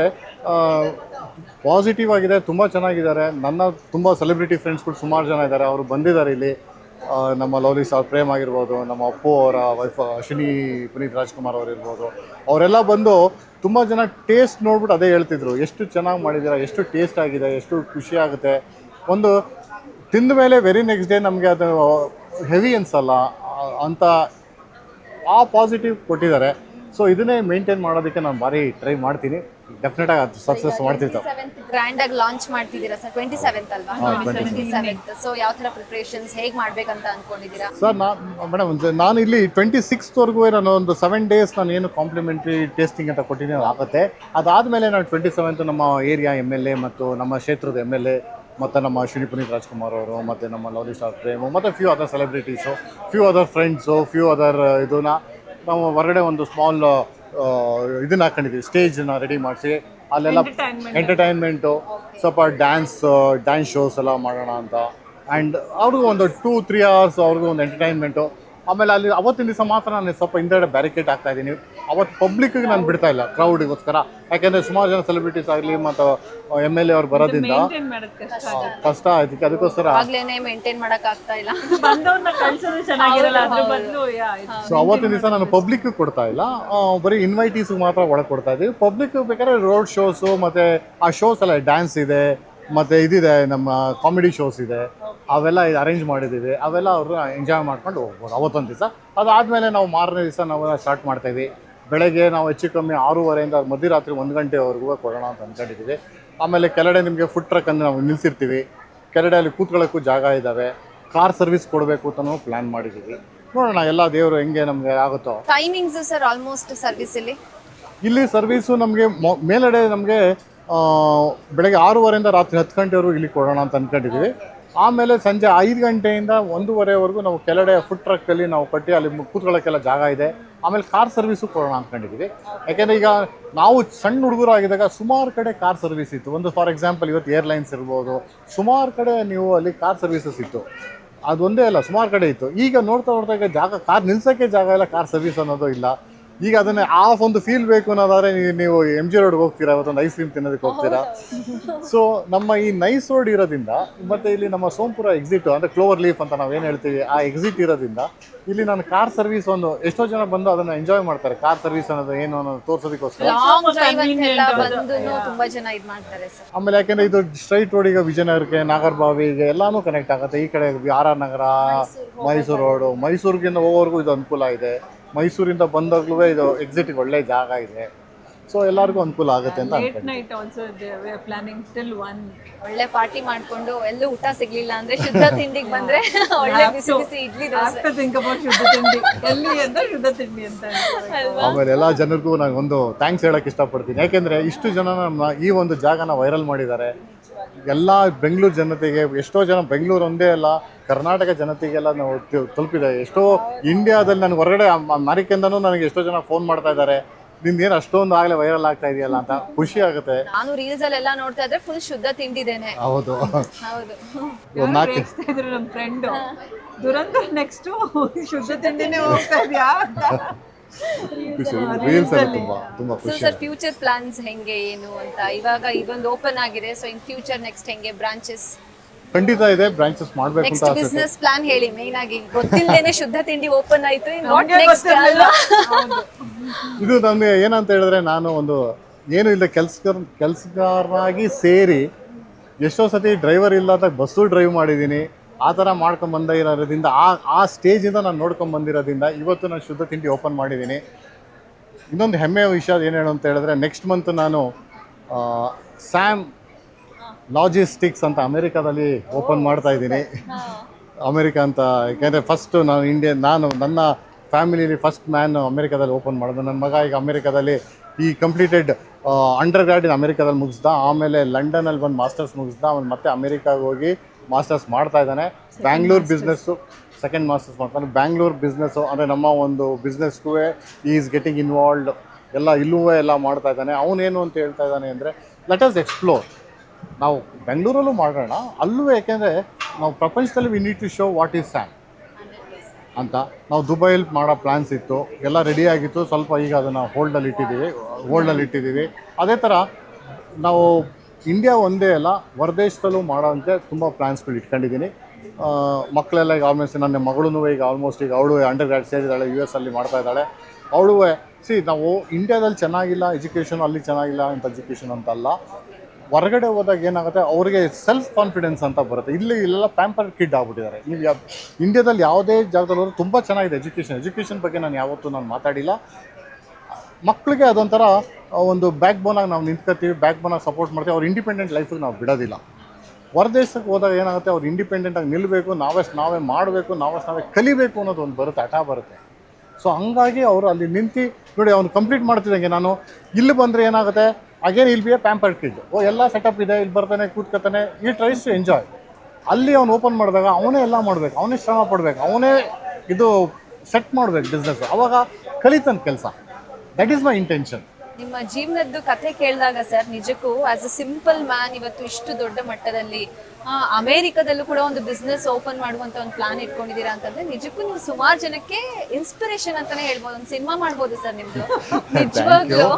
ಪಾಸಿಟಿವ್ ಆಗಿದೆ, ತುಂಬ ಚೆನ್ನಾಗಿದ್ದಾರೆ. ನನ್ನ ತುಂಬ ಸೆಲೆಬ್ರಿಟಿ ಫ್ರೆಂಡ್ಸ್ಗಳು ಸುಮಾರು ಜನ ಇದ್ದಾರೆ, ಅವರು ಬಂದಿದ್ದಾರೆ ಇಲ್ಲಿ. ನಮ್ಮ ಲವ್ಲಿ ಸ್ಟಾರ್ ಪ್ರೇಮ್ ಆಗಿರ್ಬೋದು, ನಮ್ಮ ಅಪ್ಪು ಅವರ ವೈಫ್ ಅಶ್ವಿನಿ ಪುನೀತ್ ರಾಜ್ಕುಮಾರ್ ಅವರು ಇರ್ಬೋದು, ಅವರೆಲ್ಲ ಬಂದು ತುಂಬ ಜನ ಟೇಸ್ಟ್ ನೋಡ್ಬಿಟ್ಟು ಅದೇ ಹೇಳ್ತಿದ್ರು, ಎಷ್ಟು ಚೆನ್ನಾಗಿ ಮಾಡಿದ್ದೀರಾ, ಎಷ್ಟು ಟೇಸ್ಟ್ ಆಗಿದೆ, ಎಷ್ಟು ಖುಷಿ ಆಗುತ್ತೆ. ಒಂದು ತಿಂದ ಮೇಲೆ ವೆರಿ ನೆಕ್ಸ್ಟ್ ಡೇ ನಮಗೆ ಅದು ಹೆವಿ ಅನ್ಸಲ್ಲ ಅಂತ ಆ ಪಾಸಿಟಿವ್ ಕೊಟ್ಟಿದ್ದಾರೆ. ಸೊ ಇದನ್ನೇ ಮೇಂಟೈನ್ ಮಾಡೋದಕ್ಕೆ ನಾನು ಭಾರಿ ಟ್ರೈ ಮಾಡ್ತೀನಿ. ಡೆಫಿನೆಟಾಗಿ ಅದು ಸಕ್ಸಸ್ ಮಾಡ್ತಿತ್ತು. ಗ್ರ್ಯಾಂಡ್ ಆಗಿ ಲಾಂಚ್ ಮಾಡ್ತಿದ್ದೀರಾ ಸರ್? 27th ಅಲ್ವಾ? 27th. ಸೊ ಯಾವ ಥರ ಪ್ರಿಪ್ರೇಷನ್ಸ್ ಹೇಗೆ ಮಾಡ್ಬೇಕಂತ ಅನ್ಕೊಂಡಿದ್ದೀರಾ ಸರ್? ಮೇಡಮ್ ನಾನು ಇಲ್ಲಿ 26th ನಾನು ಒಂದು 7 days ನಾನು ಏನು ಕಾಂಪ್ಲಿಮೆಂಟ್ರಿ ಟೇಸ್ಟಿಂಗ್ ಅಂತ ಕೊಟ್ಟಿದ್ದೀನಿ ಆಗುತ್ತೆ. ಅದಾದಮೇಲೆ ನಾನು 27th ನಮ್ಮ ಏರಿಯಾ MLA ಮತ್ತು ನಮ್ಮ ಕ್ಷೇತ್ರದ MLA ಮತ್ತು ನಮ್ಮ ಅಶ್ವಿನಿ ಪುನೀತ್ ರಾಜ್ಕುಮಾರ್ ಅವರು ಮತ್ತು ನಮ್ಮ ಲವ್ಲಿ ಸ್ಟಾರ್ ಪ್ರೇಮು ಮತ್ತು few other celebrities, few other friends, few other ಇದನ್ನ ನಾವು ಹೊರಗಡೆ ಒಂದು ಸ್ಮಾಲ್ ಇದನ್ನ ಹಾಕೊಂಡಿದ್ದೀವಿ, ಸ್ಟೇಜನ್ನ ರೆಡಿ ಮಾಡಿಸಿ ಅಲ್ಲೆಲ್ಲ ಎಂಟರ್ಟೈನ್ಮೆಂಟು, ಸ್ವಲ್ಪ ಡ್ಯಾನ್ಸ್ ಶೋಸ್ ಎಲ್ಲ ಮಾಡೋಣ ಅಂತ. ಆ್ಯಂಡ್ ಅವ್ರಿಗೂ ಒಂದು 2-3 hours ಅವ್ರಿಗೂ ಒಂದು ಎಂಟರ್ಟೈನ್ಮೆಂಟು. ಆಮೇಲೆ ಅಲ್ಲಿ ಅವತ್ತಿನ ದಿವಸ ಮಾತ್ರ ನಾನು ಸ್ವಲ್ಪ ಹಿಂದೆಗಡೆ ಬ್ಯಾರಿಕೇಡ್ ಹಾಕ್ತಾ ಇದ್ದೀನಿ. ಅವತ್ತು ಪಬ್ಲಿಕ್ಕಿಗೆ ನಾನು ಬಿಡ್ತಾ ಇಲ್ಲ, ಕ್ರೌಡಿಗೋಸ್ಕರ. ಯಾಕೆಂದರೆ ಸುಮಾರು ಜನ ಸೆಲೆಬ್ರಿಟೀಸ್ ಆಗಲಿ ಮತ್ತು MLA ಅವ್ರು ಬರೋದ್ರಿಂದ ಕಷ್ಟ ಆಯ್ತು. ಅದಕ್ಕೋಸ್ಕರ ಆಗ್ಲೇನೆ ಮೇಂಟೈನ್ ಮಾಡಕ್ ಆಗ್ತಾ ಇಲ್ಲ. ಬಂದವ್ರನ್ನ ಕಳ್ಸೋದು ಚೆನ್ನಾಗಿರಲ್ಲ, ಅದ್ರ ಬದಲು ಸೊ ಅವತ್ತಿನ ದಿವಸ ನಾನು ಪಬ್ಲಿಕ್ಗೆ ಕೊಡ್ತಾ ಇಲ್ಲ, ಬರೀ ಇನ್ವೈಟೀಸ್ಗೆ ಮಾತ್ರ ಒಳಗೆ ಕೊಡ್ತಾ ಇದ್ದೀವಿ. ಪಬ್ಲಿಕ್ ಬೇಕಾದ್ರೆ ರೋಡ್ ಶೋಸು ಮತ್ತು ಆ ಶೋಸ್ ಎಲ್ಲ ಡ್ಯಾನ್ಸ್ ಇದೆ ಮತ್ತು ಇದಿದೆ, ನಮ್ಮ ಕಾಮಿಡಿ ಶೋಸ್ ಇದೆ, ಅವೆಲ್ಲ ಅರೇಂಜ್ ಮಾಡಿದ್ದೀವಿ. ಅವೆಲ್ಲ ಅವರು ಎಂಜಾಯ್ ಮಾಡ್ಕೊಂಡು ಹೋಗ್ಬೋದು ಅವತ್ತೊಂದು ದಿವಸ. ಅದಾದಮೇಲೆ ನಾವು ಮಾರನೇ ದಿವಸ ನಾವು ಸ್ಟಾರ್ಟ್ ಮಾಡ್ತಾಯಿದ್ವಿ. ಬೆಳಗ್ಗೆ ನಾವು ಹೆಚ್ಚು ಕಮ್ಮಿ 6:30 ಮಧ್ಯರಾತ್ರಿ 1 ಗಂಟೆವರೆಗೂ ಕೊಡೋಣ ಅಂತ ಅಂದ್ಕೊಂಡಿದ್ದೀವಿ. ಆಮೇಲೆ ಕೆಳಗಡೆ ನಿಮಗೆ ಫುಡ್ ಟ್ರಕ್ ಅಂದರೆ ನಾವು ನಿಲ್ಲಿಸಿರ್ತೀವಿ, ಕೆಳಗಡೆ ಅಲ್ಲಿ ಕೂತ್ಕೊಳ್ಳೋಕ್ಕೂ ಜಾಗ ಇದ್ದಾವೆ. ಕಾರ್ ಸರ್ವಿಸ್ ಕೊಡಬೇಕು ಅಂತ ನಾವು ಪ್ಲ್ಯಾನ್ ಮಾಡಿದ್ದೀವಿ. ನೋಡೋಣ ಎಲ್ಲ ದೇವರು ಹೆಂಗೆ ನಮಗೆ ಆಗುತ್ತೋ. ಟೈಮಿಂಗ್ಸ್ ಸರ್ ಆಲ್ಮೋಸ್ಟ್ ಸರ್ವಿಸ್ ಇಲ್ಲಿ ಸರ್ವೀಸು ನಮಗೆ ಮೇಲ್ಗಡೆ ನಮಗೆ ಬೆಳಗ್ಗೆ 6:30 ರಾತ್ರಿ 10 ಗಂಟೆವರೆಗೂ ಇಲ್ಲಿ ಕೊಡೋಣ ಅಂತ ಅಂದ್ಕೊಂಡಿದ್ದೀವಿ. ಆಮೇಲೆ ಸಂಜೆ 5 ಗಂಟೆಯಿಂದ 1:30ವರೆಗೂ ನಾವು ಕೆಳಗಡೆ ಫುಡ್ ಟ್ರಕ್ಕಲ್ಲಿ ನಾವು ಕಟ್ಟಿ ಅಲ್ಲಿ ಕೂತ್ಕೊಳ್ಳೋಕ್ಕೆಲ್ಲ ಜಾಗ ಇದೆ. ಆಮೇಲೆ ಕಾರ್ ಸರ್ವಿಸು ಕೊಡೋಣ ಅಂದ್ಕೊಂಡಿದ್ದೀವಿ. ಯಾಕೆಂದರೆ ಈಗ ನಾವು ಸಣ್ಣ ಹುಡುಗರು ಆಗಿದ್ದಾಗ ಸುಮಾರು ಕಡೆ ಕಾರ್ ಸರ್ವಿಸ್ ಇತ್ತು. ಒಂದು ಫಾರ್ ಎಕ್ಸಾಂಪಲ್ ಇವತ್ತು ಏರ್ಲೈನ್ಸ್ ಇರ್ಬೋದು, ಸುಮಾರು ಕಡೆ ನೀವು ಅಲ್ಲಿ ಕಾರ್ ಸರ್ವಿಸಸ್ ಇತ್ತು. ಅದೊಂದೇ ಅಲ್ಲ, ಸುಮಾರು ಕಡೆ ಇತ್ತು. ಈಗ ನೋಡ್ತಾ ಈಗ ಜಾಗ, ಕಾರ್ ನಿಲ್ಸೋಕ್ಕೆ ಜಾಗ ಇಲ್ಲ, ಕಾರ್ ಸರ್ವಿಸ್ ಅನ್ನೋದು ಇಲ್ಲ. ಈಗ ಅದನ್ನೇ ಆ ಒಂದು ಫೀಲ್ ಬೇಕು ಅನ್ನೋದಾದ್ರೆ ನೀವು MG ರೋಡ್ಗೆ ಹೋಗ್ತೀರಾ, ಇವತ್ತೊಂದು ಐಸ್ ಕ್ರೀಮ್ ತಿನ್ನೋದಕ್ಕೆ ಹೋಗ್ತೀರಾ. ಸೊ ನಮ್ಮ ಈ ನೈಸ್ ರೋಡ್ ಇರೋದ್ರಿಂದ ಮತ್ತು ಇಲ್ಲಿ ನಮ್ಮ ಸೋಂಪುರ ಎಕ್ಸಿಟ್ ಅಂದರೆ ಕ್ಲೋವರ್ ಲೀಫ್ ಅಂತ ನಾವೇನು ಹೇಳ್ತೀವಿ, ಆ ಎಕ್ಸಿಟ್ ಇರೋದ್ರಿಂದ ಇಲ್ಲಿ ನಾನು ಕಾರ್ ಸರ್ವಿಸ್ ಒಂದು ಎಷ್ಟೋ ಜನ ಬಂದು ಅದನ್ನು ಎಂಜಾಯ್ ಮಾಡ್ತಾರೆ. ಕಾರ್ ಸರ್ವಿಸ್ ಅನ್ನೋದು ಏನು ಅನ್ನೋದು ತೋರಿಸೋದಕ್ಕೋಸ್ಕರ. ತುಂಬಾ ಜನ ಇದು ಮಾಡ್ತಾರೆ ಸರ್. ಆಮೇಲೆ ಯಾಕೆಂದರೆ ಇದು ಸ್ಟ್ರೈಟ್ ರೋಡ್ ಈಗ ವಿಜಯನಗರಕ್ಕೆ, ನಾಗರಬಾವಿಗೆ ಎಲ್ಲಾನು ಕನೆಕ್ಟ್ ಆಗುತ್ತೆ. ಈ ಕಡೆ RR ನಗರ, ಮೈಸೂರು ರೋಡು, ಮೈಸೂರಿಗಿಂದ ಹೋಗೋವರೆಗೂ ಇದು ಅನುಕೂಲ ಇದೆ. ಮೈಸೂರಿಂದ ಬಂದಾಗಲೂ ಇದು ಎಕ್ಸಿಟ್ಗೆ ಒಳ್ಳೆ ಜಾಗ ಇದೆ. ಸೊ ಎಲ್ಲರಿಗೂ ಅನುಕೂಲ ಆಗುತ್ತೆ ಅಂತ late night also we are planning till 1. ಒಳ್ಳೆ ಪಾರ್ಟಿ ಮಾಡ್ಕೊಂಡು ಎಲ್ಲೂ ಊಟ ಸಿಗ್ಲಿಲ್ಲ ಅಂದ್ರೆ ಶುದ್ಧ ತಿಂಡಿಗೆ ಬಂದ್ರೆ ಒಳ್ಳೆ ಬಿಸಿ ಬಿಸಿ ಇಡ್ಲಿ ದೋಸೆ. ಥಿಂಕ್ ಅಬೌಟ್ ಶುದ್ಧ ತಿಂಡಿ ಎಲ್ಲಿ ಅಂತ ಶುದ್ಧ ತಿಂಡಿ ಅಂತ ಆಮೇಲೆ ಎಲ್ಲ ಜನರಿಗೂ ನಾನು ಒಂದು ಥ್ಯಾಂಕ್ಸ್ ಹೇಳಕ್ಕೆ ಇಷ್ಟಪಡ್ತೀನಿ. ಯಾಕೆಂದರೆ ಇಷ್ಟು ಜನ ನಮ್ಮ ಈ ಒಂದು ಜಾಗನ ವೈರಲ್ ಮಾಡಿದ್ದಾರೆ. ಎಲ್ಲ ಬೆಂಗಳೂರು ಜನತೆಗೆ, ಎಷ್ಟೋ ಜನ ಬೆಂಗಳೂರು ಒಂದೇ ಅಲ್ಲ ಕರ್ನಾಟಕ ಜನತೆಗೆಲ್ಲ ನಾವು ತಲುಪಿದೆ. ಎಷ್ಟೋ ಇಂಡಿಯಾದಲ್ಲಿ ನನಗೆ ಹೊರಗಡೆ ಅಮೆರಿಕೆಯಿಂದನೂ ನನಗೆ ಎಷ್ಟೋ ಜನ ಫೋನ್ ಮಾಡ್ತಾ ಇದ್ದಾರೆ, ನಿಂದೇನು ಅಷ್ಟೊಂದು ಆಗಲೇ ವೈರಲ್ ಆಗ್ತಾ ಇದೆಯಲ್ಲ ಅಂತ. ಖುಷಿ ಆಗುತ್ತೆ. ನಾನು ರೀಲ್ಸ್ ಅಲ್ಲೆಲ್ಲ ನೋಡ್ತಾ ಇದ್ರೆ ಫುಲ್ ಶುದ್ಧ ತಿಂಡಿದೇನೆ. ಹೌದು ಹೌದು. ಇದ್ರು ನಮ್ಮ ಫ್ರೆಂಡು ದುರಂತ ನೆಕ್ಸ್ಟ್ ಶುದ್ಧ ತಿಂಡಿನೇ ಹೋಗ್ತಾ ಇದೆಯಾ ಅಂತ ರೀಲ್ಸ್ ಅಲ್ಲಿ ತುಂಬಾ ಸೊ ಖುಷಿ. ಸರ್ ಫ್ಯೂಚರ್ ಪ್ಲಾನ್ಸ್ ಹೆಂಗೆ ಏನು ಅಂತ? ಇವಾಗ ಇದೊಂದು ಓಪನ್ ಆಗಿದೆ, ಸೊ ಇನ್ ಫ್ಯೂಚರ್ ನೆಕ್ಸ್ಟ್ ಹೆಂಗೆ ಬ್ರಾಂಚಸ್? ಖಂಡಿತ ಇದೆ, ಬ್ರಾಂಚಸ್ ಮಾಡಬೇಕು ಅಂತ ನೆಕ್ಸ್ಟ್ ಆಸೆ. ಬಿಸ್ನೆಸ್ ಪ್ಲಾನ್ ಹೇಳಿ. ಮೇನ್ ಆಗಿ ಗೊತ್ತಿಲ್ಲದೇನೆ ಶುದ್ಧ ತಿಂಡಿ ಓಪನ್ ಆಯ್ತು, ನಾಟ್ ನಮ್ಗೆ ನೆಕ್ಸ್ಟ್ ಗೊತ್ತಿರ್ಲಿಲ್ಲ. ಅಲ್ವಾ? ಇದು ನನಗೆ ಏನಂತ ಹೇಳಿದ್ರೆ, ನಾನು ಒಂದು ಏನು ಇಲ್ಲ ಕೆಲಸಗಾರನಾಗಿ ಸೇರಿ ಎಷ್ಟೋ ಸತಿ ಡ್ರೈವರ್ ಇಲ್ಲದಾಗ ಬಸ್ಸು ಡ್ರೈವ್ ಮಾಡಿದ್ದೀನಿ. ಆ ಥರ ಮಾಡ್ಕೊಂಡು ಬಂದ ಇರೋದ್ರಿಂದ ಆ ಸ್ಟೇಜಿಂದ ನಾನು ನೋಡ್ಕೊಂಡು ಬಂದಿರೋದ್ರಿಂದ ಇವತ್ತು ನಾನು ಶುದ್ಧ ತಿಂಡಿ ಓಪನ್ ಮಾಡಿದ್ದೀನಿ. ಇನ್ನೊಂದು ಹೆಮ್ಮೆಯ ವಿಷಯ ಏನು ಹೇಳು ಅಂತ ಹೇಳಿದ್ರೆ, ನೆಕ್ಸ್ಟ್ ಮಂತ್ ನಾನು ಸ್ಯಾಮ್ ಲಾಜಿಸ್ಟಿಕ್ಸ್ ಅಂತ ಅಮೇರಿಕಾದಲ್ಲಿ ಓಪನ್ ಮಾಡ್ತಾ ಇದ್ದೀನಿ. ಅಮೇರಿಕಾ ಅಂತ, ಯಾಕೆಂದರೆ ಫಸ್ಟು ನಾನು ನನ್ನ ಫ್ಯಾಮಿಲಿಲಿ ಫಸ್ಟ್ ಮ್ಯಾನ್ ಅಮೇರಿಕಾದಲ್ಲಿ ಓಪನ್ ಮಾಡಿದೆ. ನನ್ನ ಮಗ ಈಗ ಅಮೇರಿಕಾದಲ್ಲಿ ಈ ಕಂಪ್ಲೀಟೆಡ್ ಅಂಡರ್ ಗ್ರಾಡ್ ಅಮೇರಿಕಾದಲ್ಲಿ ಮುಗಿಸ್ದ, ಆಮೇಲೆ ಲಂಡನಲ್ಲಿ ಬಂದು ಮಾಸ್ಟರ್ಸ್ ಮುಗಿಸ್ದ, ಆಮೇಲೆ ಮತ್ತೆ ಅಮೇರಿಕಾಗೆ ಹೋಗಿ ಮಾಸ್ಟರ್ಸ್ ಮಾಡ್ತಾ ಇದ್ದಾನೆ. ಬ್ಯಾಂಗ್ಳೂರ್ ಬಿಸ್ನೆಸ್ಸು ಸೆಕೆಂಡ್ ಮಾಸ್ಟರ್ಸ್ ಮಾಡ್ತಾನೆ. ಬ್ಯಾಂಗ್ಳೂರ್ ಬಿಸ್ನೆಸ್ಸು ಅಂದರೆ ನಮ್ಮ ಒಂದು ಬಿಸ್ನೆಸ್ಗೂ ಈಸ್ ಗೆಟಿಂಗ್ ಇನ್ವಾಲ್ವ್ಡ್, ಎಲ್ಲ ಇಲ್ಲೂ ಎಲ್ಲ ಮಾಡ್ತಾ ಇದ್ದಾನೆ. ಅವನೇನು ಅಂತ ಹೇಳ್ತಾ ಇದ್ದಾನೆ ಅಂದರೆ, ಲೆಟ್ ಅಸ್ ಎಕ್ಸ್ಪ್ಲೋರ್. ನಾವು ಬೆಂಗಳೂರಲ್ಲೂ ಮಾಡೋಣ, ಅಲ್ಲೂ ಯಾಕೆಂದರೆ ನಾವು ಪ್ರಪಂಚದಲ್ಲಿ we need to show what is Sam ಅಂತ. ನಾವು ದುಬೈಲಿ ಮಾಡೋ ಪ್ಲ್ಯಾನ್ಸ್ ಇತ್ತು, ಎಲ್ಲ ರೆಡಿ ಆಗಿತ್ತು. ಸ್ವಲ್ಪ ಈಗ ಅದನ್ನು ಹೋಲ್ಡಲ್ಲಿ ಇಟ್ಟಿದ್ದೀವಿ. ಅದೇ ಥರ ನಾವು ಇಂಡಿಯಾ ಒಂದೇ ಅಲ್ಲ ಹೊರದೇಶದಲ್ಲೂ ಮಾಡೋಂತೆ ತುಂಬ ಪ್ಲ್ಯಾನ್ಸ್ಗಳು ಇಟ್ಕೊಂಡಿದ್ದೀನಿ. ಮಕ್ಕಳೆಲ್ಲ ಈಗ ಆಲ್ಮೋಸ್ಟ್, ನನ್ನ ಮಗಳೂ ಈಗ ಆಲ್ಮೋಸ್ಟ್ ಈಗ ಅವಳು ಅಂಡರ್ ಗ್ರಾಡ್ ಸೇರಿದ್ದಾಳೆ, US ಅಲ್ಲಿ ಮಾಡ್ತಾ ಇದ್ದಾಳೆ. ಅವಳು ನಾವು ಇಂಡಿಯಾದಲ್ಲಿ ಚೆನ್ನಾಗಿಲ್ಲ ಎಜುಕೇಷನ್, ಅಲ್ಲಿ ಚೆನ್ನಾಗಿಲ್ಲ ಅಂತ ಎಜುಕೇಷನ್ ಅಂತಲ್ಲ, ಹೊರಗಡೆ ಹೋದಾಗ ಏನಾಗುತ್ತೆ ಅವ್ರಿಗೆ ಸೆಲ್ಫ್ ಕಾನ್ಫಿಡೆನ್ಸ್ ಅಂತ ಬರುತ್ತೆ. ಇಲ್ಲೆಲ್ಲ ಪ್ಯಾಂಪರ್ ಕಿಡ್ ಆಗ್ಬಿಟ್ಟಿದ್ದಾರೆ. ನೀವು ಇಂಡಿಯಾದಲ್ಲಿ ಯಾವುದೇ ಜಾಗದಲ್ಲಿ ಹೋದ್ರೆ ತುಂಬ ಚೆನ್ನಾಗಿದೆ ಎಜುಕೇಷನ್ ಬಗ್ಗೆ ನಾನು ಯಾವತ್ತೂ ಮಾತಾಡಿಲ್ಲ. ಮಕ್ಕಳಿಗೆ ಅದೊಂಥರ ಒಂದು ಬ್ಯಾಕ್ ಬೋನಾಗಿ ನಾವು ನಿಂತ್ಕೊತೀವಿ, ಬ್ಯಾಕ್ ಬೋನಾಗಿ ಸಪೋರ್ಟ್ ಮಾಡ್ತೀವಿ. ಅವ್ರು ಇಂಡಿಪೆಂಡೆಂಟ್ ಲೈಫಿಗೆ ನಾವು ಬಿಡೋದಿಲ್ಲ. ಹೊರದೇಶಕ್ಕೆ ಹೋದಾಗ ಏನಾಗುತ್ತೆ, ಅವ್ರು ಇಂಡಿಪೆಂಡೆಂಟಾಗಿ ನಿಲ್ಲಬೇಕು, ನಾವೇ ಮಾಡಬೇಕು, ನಾವೇ ಕಲಿಬೇಕು ಅನ್ನೋದು ಒಂದು ಬರುತ್ತೆ, ಹಠ ಬರುತ್ತೆ. ಸೊ ಹಂಗಾಗಿ ಅವರು ಅಲ್ಲಿ ನಿಂತು ನೋಡಿ, ಅವ್ನು ಕಂಪ್ಲೀಟ್ ಮಾಡ್ತಿದ್ದಂಗೆ ನಾನು ಇಲ್ಲಿ ಬಂದರೆ ಏನಾಗುತ್ತೆ, ಅಗೇನ್ ಇಲ್ಲಿ ಬಿ ಎ ಪ್ಯಾಂಪರ್ ಕಿಡ್. ಎಲ್ಲ ಸೆಟಪ್ ಇದೆ, ಇಲ್ಲಿ ಬರ್ತಾನೆ, ಕೂತ್ಕೊತಾನೆ, ಈ ಟ್ರೈಸ್ ಟು ಎಂಜಾಯ್. ಅಲ್ಲಿ ಅವ್ನು ಓಪನ್ ಮಾಡಿದಾಗ ಅವನೇ ಎಲ್ಲ ಮಾಡಬೇಕು, ಅವನೇ ಶ್ರಮ ಪಡಬೇಕು, ಅವನೇ ಇದು ಸೆಟ್ ಮಾಡಬೇಕು ಬಿಸ್ನೆಸ್. ಅವಾಗ ಕಲಿತಾನೆ ಕೆಲಸ. That is my intention. ನಿಮ್ಮ ಜೀವನದ್ದು ಕಥೆ ಕೇಳಿದಾಗ ಸರ್, ನಿಜಕ್ಕೂ ಆಸ್ ಅ ಸಿಂಪಲ್ ಮ್ಯಾನ್ ಇವತ್ತು ಇಷ್ಟು ದೊಡ್ಡ ಮಟ್ಟದಲ್ಲಿ ಅಮೇರಿಕಾದಲ್ಲೂ ಕೂಡ ಒಂದು ಬಿಸ್ನೆಸ್ ಓಪನ್ ಮಾಡುವಂತ ಒಂದು ಪ್ಲಾನ್ ಇಟ್ಕೊಂಡಿದ್ದೀರಾ ಅಂತಂದ್ರೆ ನಿಜಕ್ಕೂ ನೀವು ಸುಮಾರು ಜನಕ್ಕೆ ಇನ್ಸ್ಪಿರೇಷನ್ ಅಂತಾನೆ ಹೇಳ್ಬೋದು. ಒಂದು ಸಿನಿಮಾ ಮಾಡ್ಬೋದು ಸರ್ ನಿಮ್ದು. ನಿಜವಾಗ್ಲೂ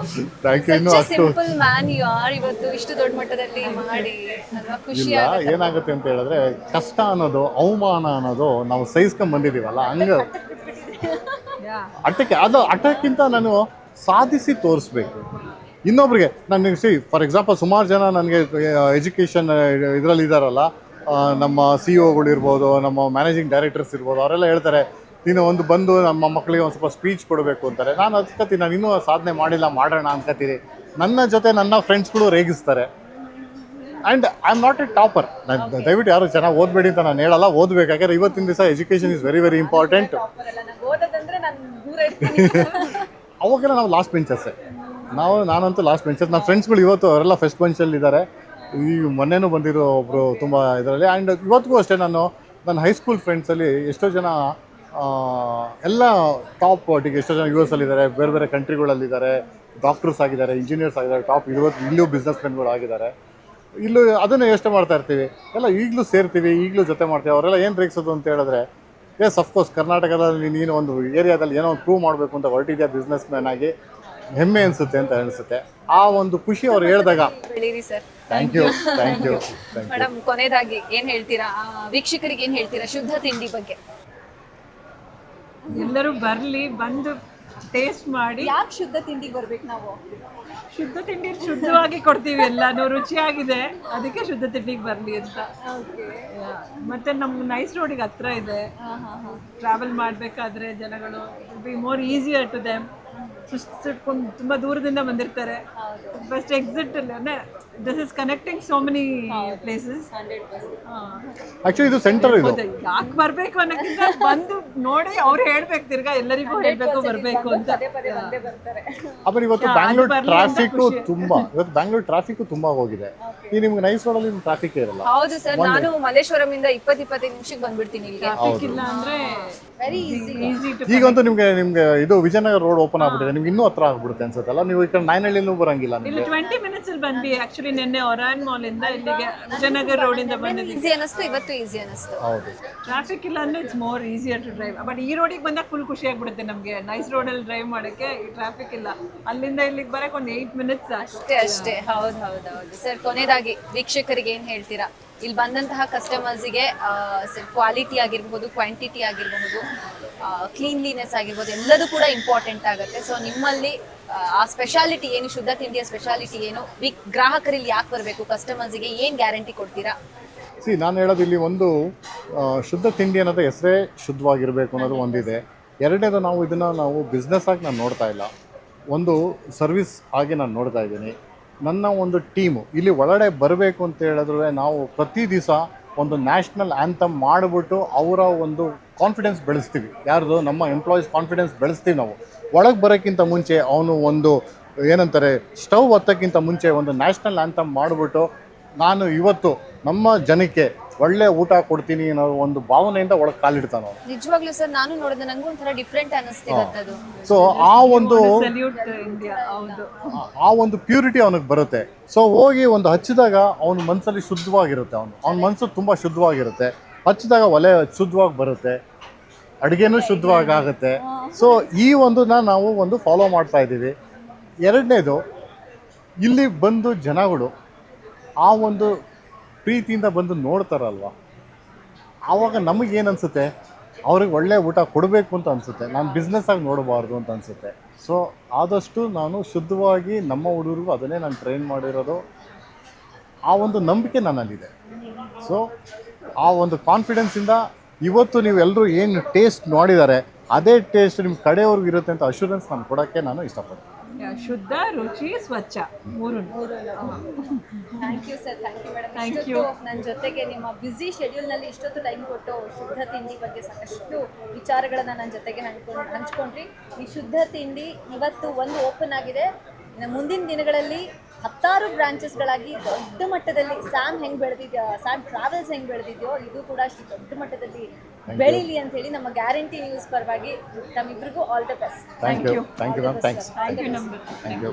ಸಿಂಪಲ್ ಮ್ಯಾನ್ ಯು ಆರ್. ಇವತ್ತು ಇಷ್ಟು ದೊಡ್ಡ ಮಟ್ಟದಲ್ಲಿ ಮಾಡಿ ಅಲ್ವಾ, ಖುಷಿ ಆಗುತ್ತೆ. ಏನಾಗುತ್ತೆ ಅಂತ ಹೇಳಿದ್ರೆ, ಕಷ್ಟ ಅನ್ನೋದು, ಅವಮಾನ ಅನ್ನೋದು ನಾವು ಸಹಿಸ್ಕೊಂಡ್ ಬಂದಿದ್ದೀವಲ್ಲ, ಹಂಗ ಅಟಕ್ಕಿಂತ ನಾನು ಸಾಧಿಸಿ ತೋರಿಸ್ಬೇಕು ಇನ್ನೊಬ್ರಿಗೆ. ನನಗೆ ಫಾರ್ ಎಕ್ಸಾಂಪಲ್ ಸುಮಾರು ಜನ ನನಗೆ ಎಜುಕೇಷನ್ ಇದರಲ್ಲಿ ಇದ್ದಾರಲ್ಲ, ನಮ್ಮ CEO ಇರ್ಬೋದು, ನಮ್ಮ ಮ್ಯಾನೇಜಿಂಗ್ ಡೈರೆಕ್ಟರ್ಸ್ ಇರ್ಬೋದು, ಅವರೆಲ್ಲ ಹೇಳ್ತಾರೆ, ನೀನು ಒಂದು ಬಂದು ನಮ್ಮ ಮಕ್ಕಳಿಗೆ ಒಂದು ಸ್ವಲ್ಪ ಸ್ಪೀಚ್ ಕೊಡಬೇಕು ಅಂತಾರೆ. ನಾನು ಅನ್ಕೋತೀನಿ, ನಾನು ಇನ್ನೂ ಸಾಧನೆ ಮಾಡಿಲ್ಲ, ಮಾಡೋಣ ಅನ್ಕೋತೀನಿ. ನನ್ನ ಜೊತೆ ನನ್ನ ಫ್ರೆಂಡ್ಸ್ಗಳು ರೇಗಿಸ್ತಾರೆ. And I am not a topper. ನಾನು ದಯವಿಟ್ಟು ಯಾರು ಚೆನ್ನಾಗಿ ಓದಬೇಡಿ ಅಂತ ನಾನು ಹೇಳಲ್ಲ, ಓದಬೇಕು. ಯಾಕಂದರೆ ಇವತ್ತಿನ ದಿವಸ education is very very important. ಅವಾಗೆಲ್ಲ ನಾವು ಲಾಸ್ಟ್ ಬೆಂಚರ್ಸೆ, ನಾನಂತೂ ಲಾಸ್ಟ್ ಬೆಂಚರ್. ನನ್ನ ಫ್ರೆಂಡ್ಸ್ಗಳು ಇವತ್ತು ಅವರೆಲ್ಲ ಫಸ್ಟ್ ಬೆಂಚಲ್ಲಿದ್ದಾರೆ. ಈಗ ಮೊನ್ನೆನೂ ಬಂದಿರೋ ಒಬ್ಬರು ತುಂಬ ಇದರಲ್ಲಿ. ಆ್ಯಂಡ್ ಇವತ್ತಿಗೂ ಅಷ್ಟೇ, ನನ್ನ ಹೈಸ್ಕೂಲ್ ಫ್ರೆಂಡ್ಸಲ್ಲಿ ಎಷ್ಟೋ ಜನ ಎಲ್ಲ ಟಾಪ್ ಒಟ್ಟಿಗೆ ಎಷ್ಟೋ ಜನ US ಅಲ್ಲಿದ್ದಾರೆ, ಬೇರೆ ಬೇರೆ ಕಂಟ್ರಿಗಳಲ್ಲಿದ್ದಾರೆ, ಡಾಕ್ಟರ್ಸ್ ಆಗಿದ್ದಾರೆ, ಇಂಜಿನಿಯರ್ಸ್ ಆಗಿದ್ದಾರೆ, ಟಾಪ್ ಇಲ್ಲೂ ಬಿಸ್ನೆಸ್ ಮೆನ್ಗಳು ಆಗಿದ್ದಾರೆ. ಇಲ್ಲೂ ಅದನ್ನು ಯೋಚನೆ ಮಾಡ್ತಾ ಇರ್ತೀವಿ, ಎಲ್ಲ ಈಗಲೂ ಸೇರ್ತೀವಿ, ಈಗಲೂ ಜೊತೆ ಮಾಡ್ತೀವಿ. ಅವರೆಲ್ಲ ಏನು ರೇಗಿಸೋದು ಅಂತ ಹೇಳಿದ್ರೆ, ಎಸ್ ಅಫ್ಕೋರ್ಸ್ ಕರ್ನಾಟಕದಲ್ಲಿ ನೀನು ಒಂದು ಏರಿಯಾದಲ್ಲಿ ಏನೋ ಒಂದು ಪ್ರೂವ್ ಮಾಡಬೇಕು ಅಂತ ಹೊರಟಿದ್ಯಾ ಬಿಸ್ನೆಸ್ ಮ್ಯಾನ್ ಆಗಿ, ಹೆಮ್ಮೆ ಅನಿಸುತ್ತೆ ಅಂತ ಅನಿಸುತ್ತೆ. ಆ ಒಂದು ಖುಷಿ ಅವ್ರು ಹೇಳಿದಾಗ. ಬೆಳೀರಿ ಸರ್. Thank you. ಮೇಡಮ್, ಕೊನೆಯದಾಗಿ ಏನು ಹೇಳ್ತೀರಾ ವೀಕ್ಷಕರಿಗೆ, ಏನು ಹೇಳ್ತೀರಾ ಶುದ್ಧ ತಿಂಡಿ ಬಗ್ಗೆ? ಎಲ್ಲರೂ ಬರಲಿ, ಬಂದು ಟೇಸ್ಟ್ ಮಾಡಿ. ಯಾಕೆ ಶುದ್ಧ ತಿಂಡಿಗೆ ಬರ್ಬೇಕು ನಾವು? ಶುದ್ಧ ತಿಂಡಿ ಶುದ್ಧವಾಗಿ ಕೊಡ್ತೀವಿ, ಎಲ್ಲಾನು ರುಚಿಯಾಗಿದೆ, ಅದಕ್ಕೆ ಶುದ್ಧ ತಿಂಡಿಗೆ ಬರಲಿ ಅಂತ. ಮತ್ತೆ ನಮ್ಮ ನೈಸ್ ರೋಡಿಗೆ ಹತ್ರ ಇದೆ, ಟ್ರಾವೆಲ್ ಮಾಡಬೇಕಾದ್ರೆ ಜನಗಳು be more easier to them. ಸುಟ್ಕೊಂಡು ತುಂಬ ದೂರದಿಂದ ಬಂದಿರ್ತಾರೆ. ಫಸ್ಟ್ ಎಕ್ಸಿಟ್ ಅಲ್ಲಿ this is connecting so many places. Actually ಇದು ಸೆಂಟರ್ ಇದು. ಯಾಕೆ ಬರಬೇಕು ಅನ್ನೋಕ್ಕಿಂತ ಬಂದು ನೋಡಿ ಅವ್ರು ಹೇಳ್ಬೇಕು, ತಿರ್ಗಾ ಎಲ್ಲರಿಗೂ ಹೇಳ್ಬೇಕು ಬರಬೇಕು ಅಂತ. ಆಮೇಲೆ ಇವತ್ತು ಬ್ಯಾಂಗ್ಳೂರ್ ಟ್ರಾಫಿಕ್ ತುಂಬಾ ಹೋಗಿದೆ. ಈ ನಿಮ್ಗೆ ನೈಸ್ ರೋಡಲ್ಲಿ ಟ್ರಾಫಿಕ್ ಇರಲ್ಲ. ಹೌದು ಸರ್, ನಾನು ಮಲ್ಲೇಶ್ವರಂ ಇಂದ 20-25 ನಿಮಿಷಕ್ಕೆ ಬಂದ್ಬಿಡ್ತೀನಿ ಇಲ್ಲಿಗೆ. ಟ್ರಾಫಿಕ್ ಇಲ್ಲ ಅಂದ್ರೆ ವೆರಿ ಈಸಿ. Easy to. ಈಗಂತೂ ನಿಮ್ಗೆ ಇದು ವಿಜಯನಗರ ರೋಡ್ ಓಪನ್ ಆಗ್ಬಿಟ್ಟಿದೆ, ನಿಮ್ಗೆ ಇನ್ನೂ ಹತ್ರ ಆಗ್ಬಿಡುತ್ತೆ ಅನ್ಸುತ್ತಲ್ಲ. ನೀವು ಈ ಕಡೆ ನಾಯನಹಳ್ಳಿನೂ ಬರಂಗಿಲ್ಲ ಇಲ್ಲಿ ನಿಮಗೆ. 20 minutes ಅಲ್ಲಿ ಬಂದ್ವಿ. ಆಕ್ಚುಲಿ ನಿನ್ನೆ ಒರಾನ್ ಮಾಲ್ ಇಂದ ಇಲ್ಲಿಗೆ ವಿಜಯನಗರ ರೋಡ್ ಇಂದ ಬಂದಿದ್ವಿ. ಈಸಿ ಅನಿಸ್ತು, ಇವತ್ತು ಈಸಿ ಅನಿಸ್ತು. ಹೌದು, ಟ್ರಾಫಿಕ್ ಇಲ್ಲ ಅಂದ್ರೆ it's more easier to drive. But ಈ ರೋಡಿಗೆ ಬಂದಾಗ ಫುಲ್ ಖುಷಿ ಆಗ್ಬಿಡುತ್ತೆ ನಮಗೆ. ನೈಸ್ ರೋಡಲ್ಲಿ ಡ್ರೈವ್ ಮಾಡೋಕ್ಕೆ ಈ ಟ್ರಾಫಿಕ್ ಇಲ್ಲ. ಅಲ್ಲಿಂದ ಇಲ್ಲಿಗೆ ಬರಕ್ಕೆ ಒಂದು 8 minutes ಅಷ್ಟೇ. ಹೌದು ಸರ್, ಕೊನೆಯದಾಗಿ ವೀಕ್ಷಕರಿಗೆ ಏನ್ ಹೇಳ್ತೀರಾ? ಇಲ್ಲಿ ಬಂದಂತಹ ಕಸ್ಟಮರ್ಸಿಗೆ ಕ್ವಾಲಿಟಿ ಆಗಿರ್ಬಹುದು, ಕ್ವಾಂಟಿಟಿ ಆಗಿರಬಹುದು, ಕ್ಲೀನ್ಲಿನೆಸ್ ಆಗಿರ್ಬೋದು, ಎಲ್ಲದೂ ಕೂಡ ಇಂಪಾರ್ಟೆಂಟ್ ಆಗುತ್ತೆ. ಸೊ ನಿಮ್ಮಲ್ಲಿ ಆ ಸ್ಪೆಷಾಲಿಟಿ ಏನು, ಶುದ್ಧ ತಿಂಡಿಯ ಸ್ಪೆಷಾಲಿಟಿ ಏನು, ಗ್ರಾಹಕರಲ್ಲಿ ಯಾಕೆ ಬರಬೇಕು, ಕಸ್ಟಮರ್ಸಿಗೆ ಏನು ಗ್ಯಾರಂಟಿ ಕೊಡ್ತೀರಾ? ನಾನು ಹೇಳೋದು ಇಲ್ಲಿ ಒಂದು ಶುದ್ಧ ತಿಂಡಿ ಅನ್ನೋದು ಹೆಸರೇ ಶುದ್ಧವಾಗಿರಬೇಕು ಅನ್ನೋದು ಒಂದಿದೆ. ಎರಡನೇದು, ನಾವು ಬಿಸ್ನೆಸ್ ಆಗಿ ನಾನು ನೋಡ್ತಾ ಇಲ್ಲ, ಒಂದು ಸರ್ವಿಸ್ ಆಗಿ ನಾನು ನೋಡ್ತಾ ಇದ್ದೀನಿ. ನನ್ನ ಒಂದು ಟೀಮು ಇಲ್ಲಿ ಒಳಗಡೆ ಬರಬೇಕು ಅಂತ ಹೇಳಿದ್ರೆ ನಾವು ಪ್ರತಿ ದಿವಸ ಒಂದು ನ್ಯಾಷನಲ್ ಆ್ಯಂಥಮ್ ಮಾಡಿಬಿಟ್ಟು ಅವರ ಒಂದು ಕಾನ್ಫಿಡೆನ್ಸ್ ಬೆಳೆಸ್ತೀವಿ. ಯಾರ್ದು? ನಮ್ಮ ಎಂಪ್ಲಾಯೀಸ್ ಕಾನ್ಫಿಡೆನ್ಸ್ ಬೆಳೆಸ್ತೀವಿ. ನಾವು ಒಳಗೆ ಬರೋಕ್ಕಿಂತ ಮುಂಚೆ ಅವನು ಒಂದು ಏನಂತಾರೆ, ಸ್ಟವ್ ಹತ್ತೋಕ್ಕಿಂತ ಮುಂಚೆ ಒಂದು ನ್ಯಾಷನಲ್ ಆ್ಯಂಥಮ್ ಮಾಡಿಬಿಟ್ಟು ನಾನು ಇವತ್ತು ನಮ್ಮ ಜನಕ್ಕೆ ಒಳ್ಳೆ ಊಟ ಕೊಡ್ತೀನಿ ಅನ್ನೋ ಒಂದು ಭಾವನೆಯಿಂದ ಒಳಗೆ ಕಾಲಿಡ್ತಾನೆ ಅವನು. ನಿಜವಾಗ್ಲೂ ಸರ್, ನಾನು ನೋಡಿದ್ರೆ ನಂಗೂ ಒಂಥರ ಡಿಫ್ರೆಂಟ್ ಅನ್ನಿಸ್ತಿರತ್ತದು. ಸೊ ಆ ಒಂದು ಸಲ್ಯೂಟ್ ಇಂಡಿಯಾ. ಹೌದು, ಆ ಒಂದು ಪ್ಯೂರಿಟಿ ಅವನಿಗೆ ಬರುತ್ತೆ. ಸೊ ಹೋಗಿ ಒಂದು ಹಚ್ಚಿದಾಗ ಅವನ ಮನಸ್ಸಲ್ಲಿ ಶುದ್ಧವಾಗಿರುತ್ತೆ, ಅವನ ಮನಸ್ಸು ತುಂಬ ಶುದ್ಧವಾಗಿರುತ್ತೆ. ಹಚ್ಚಿದಾಗ ಒಲೆ ಶುದ್ಧವಾಗಿ ಬರುತ್ತೆ, ಅಡುಗೆನೂ ಶುದ್ಧವಾಗಿ ಆಗುತ್ತೆ. ಸೊ ಈ ನಾವು ಒಂದು ಫಾಲೋ ಮಾಡ್ತಾ ಇದ್ದೀವಿ. ಎರಡನೇದು, ಇಲ್ಲಿ ಬಂದು ಜನಗಳು ಆ ಒಂದು ಪ್ರೀತಿಯಿಂದ ಬಂದು ನೋಡ್ತಾರಲ್ವ, ಆವಾಗ ನಮಗೇನು ಅನಿಸುತ್ತೆ, ಅವ್ರಿಗೆ ಒಳ್ಳೆ ಊಟ ಕೊಡಬೇಕು ಅಂತ ಅನಿಸುತ್ತೆ. ನಾನು ಬಿಸ್ನೆಸ್ಸಾಗಿ ನೋಡಬಾರ್ದು ಅಂತ ಅನಿಸುತ್ತೆ. ಸೊ ಆದಷ್ಟು ನಾನು ಶುದ್ಧವಾಗಿ ನಮ್ಮ ಹುಡುಗರಿಗೂ ಅದನ್ನೇ ನಾನು ಟ್ರೈನ್ ಮಾಡಿರೋದು. ಆ ಒಂದು ನಂಬಿಕೆ ನನ್ನಲ್ಲಿದೆ. ಸೊ ಆ ಒಂದು ಕಾನ್ಫಿಡೆನ್ಸಿಂದ ಇವತ್ತು ನೀವೆಲ್ಲರೂ ಏನು ಟೇಸ್ಟ್ ನೋಡಿದ್ದಾರೆ ಅದೇ ಟೇಸ್ಟ್ ನಿಮ್ಮ ಕಡೆಯವ್ರಿಗೂ ಇರುತ್ತೆ ಅಂತ ಅಶ್ಯೂರೆನ್ಸ್ ನಾನು ಕೊಡೋಕ್ಕೆ ನಾನು ಇಷ್ಟಪಡ್ತೀನಿ. ಶುದ್ಧ, ರುಚಿ, ಸ್ವಚ್ಛ, ಮೂರು. Thank you sir, thank you madam. Thank you. ನನ್ನ ಜೊತೆಗೆ ನಿಮ್ಮ ಬ್ಯುಸಿ ಶೆಡ್ಯೂಲ್ನಲ್ಲಿ ಇಷ್ಟೊತ್ತು ಟೈಮ್ ಕೊಟ್ಟು ಶುದ್ಧ ತಿಂಡಿ ಬಗ್ಗೆ ಸಾಕಷ್ಟು ವಿಚಾರಗಳನ್ನ ನನ್ನ ಜೊತೆಗೆ ಹಂಚ್ಕೊಂಡ್ರಿ. ಈ ಶುದ್ಧ ತಿಂಡಿ ಇವತ್ತು ಒಂದು ಓಪನ್ ಆಗಿದೆ. ಇನ್ನು ಮುಂದಿನ ದಿನಗಳಲ್ಲಿ 10 ಬ್ರಾಂಚಸ್ಗಳಾಗಿ ದೊಡ್ಡ ಮಟ್ಟದಲ್ಲಿ ಸ್ಯಾಮ್ ಟ್ರಾವೆಲ್ಸ್ ಹೆಂಗೆ ಬೆಳೆದಿದೆಯೋ ಇದು ಕೂಡ ಅಷ್ಟು ದೊಡ್ಡ ಮಟ್ಟದಲ್ಲಿ ಬೆಳೀಲಿ ಅಂತ ಹೇಳಿ ನಮ್ಮ ಗ್ಯಾರಂಟಿ ನ್ಯೂಸ್ ಪರವಾಗಿ ತಮ್ಮಿಬ್ರಿಗೂ all the best. Thank you ma'am, thanks. Thank you.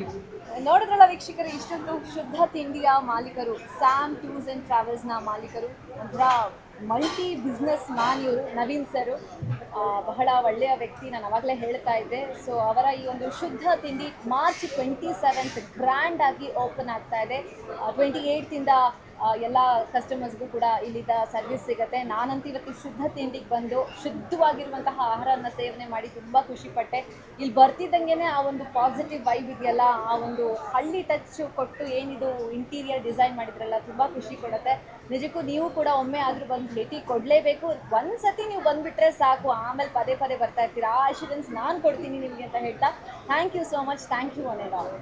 ನೋಡಿದ್ರಲ್ಲ ವೀಕ್ಷಕರು, ಇಷ್ಟೊಂದು ಶುದ್ಧ ತಿಂಡಿಯ ಮಾಲೀಕರು, ಸ್ಯಾಮ್ ಟೂರ್ಸ್ ಆ್ಯಂಡ್ ಟ್ರಾವೆಲ್ಸ್ನ ಮಾಲೀಕರು, ಒಂಥರ ಮಲ್ಟಿ ಬಿಸ್ನೆಸ್ ಮ್ಯಾನ್ ಇವರು, ನವೀನ್ ಸರು. ಬಹಳ ಒಳ್ಳೆಯ ವ್ಯಕ್ತಿ, ನಾನು ಅವಾಗಲೇ ಹೇಳ್ತಾ ಇದ್ದೆ. ಸೊ ಅವರ ಈ ಒಂದು ಶುದ್ಧ ತಿಂಡಿ ಮಾರ್ಚ್ 27 ಗ್ರ್ಯಾಂಡ್ ಆಗಿ ಓಪನ್ ಆಗ್ತಾ ಇದೆ. 28ರಿಂದ ಎಲ್ಲ ಕಸ್ಟಮರ್ಸ್ಗೂ ಕೂಡ ಇಲ್ಲಿದ್ದ ಸರ್ವಿಸ್ ಸಿಗುತ್ತೆ. ನಾನಂತೂ ಇವತ್ತು ಶುದ್ಧ ತಿಂಡಿಗೆ ಬಂದು ಶುದ್ಧವಾಗಿರುವಂತಹ ಆಹಾರನ ಸೇವನೆ ಮಾಡಿ ತುಂಬ ಖುಷಿಪಟ್ಟೆ. ಇಲ್ಲಿ ಬರ್ತಿದ್ದಂಗೆ ಆ ಒಂದು ಪಾಸಿಟಿವ್ ವೈಬ್ ಇದೆಯಲ್ಲ, ಆ ಒಂದು ಹಳ್ಳಿ ಟಚ್ ಕೊಟ್ಟು ಏನಿದು ಇಂಟೀರಿಯರ್ ಡಿಸೈನ್ ಮಾಡಿದ್ರಲ್ಲ, ತುಂಬ ಖುಷಿ ಕೊಡುತ್ತೆ. ನಿಜಕ್ಕೂ ನೀವು ಕೂಡ ಒಮ್ಮೆ ಆದರೂ ಬಂದು ಭೇಟಿ ಕೊಡಲೇಬೇಕು. ಒಂದು ಸತಿ ನೀವು ಬಂದುಬಿಟ್ರೆ ಸಾಕು, ಆಮೇಲೆ ಪದೇ ಪದೇ ಬರ್ತಾ ಇರ್ತೀರಾ. ಆ ಅಶ್ಯೂರೆನ್ಸ್ ನಾನು ಕೊಡ್ತೀನಿ ನಿಮಗೆ ಅಂತ ಹೇಳ್ತಾ, thank you so much. Thank you one all.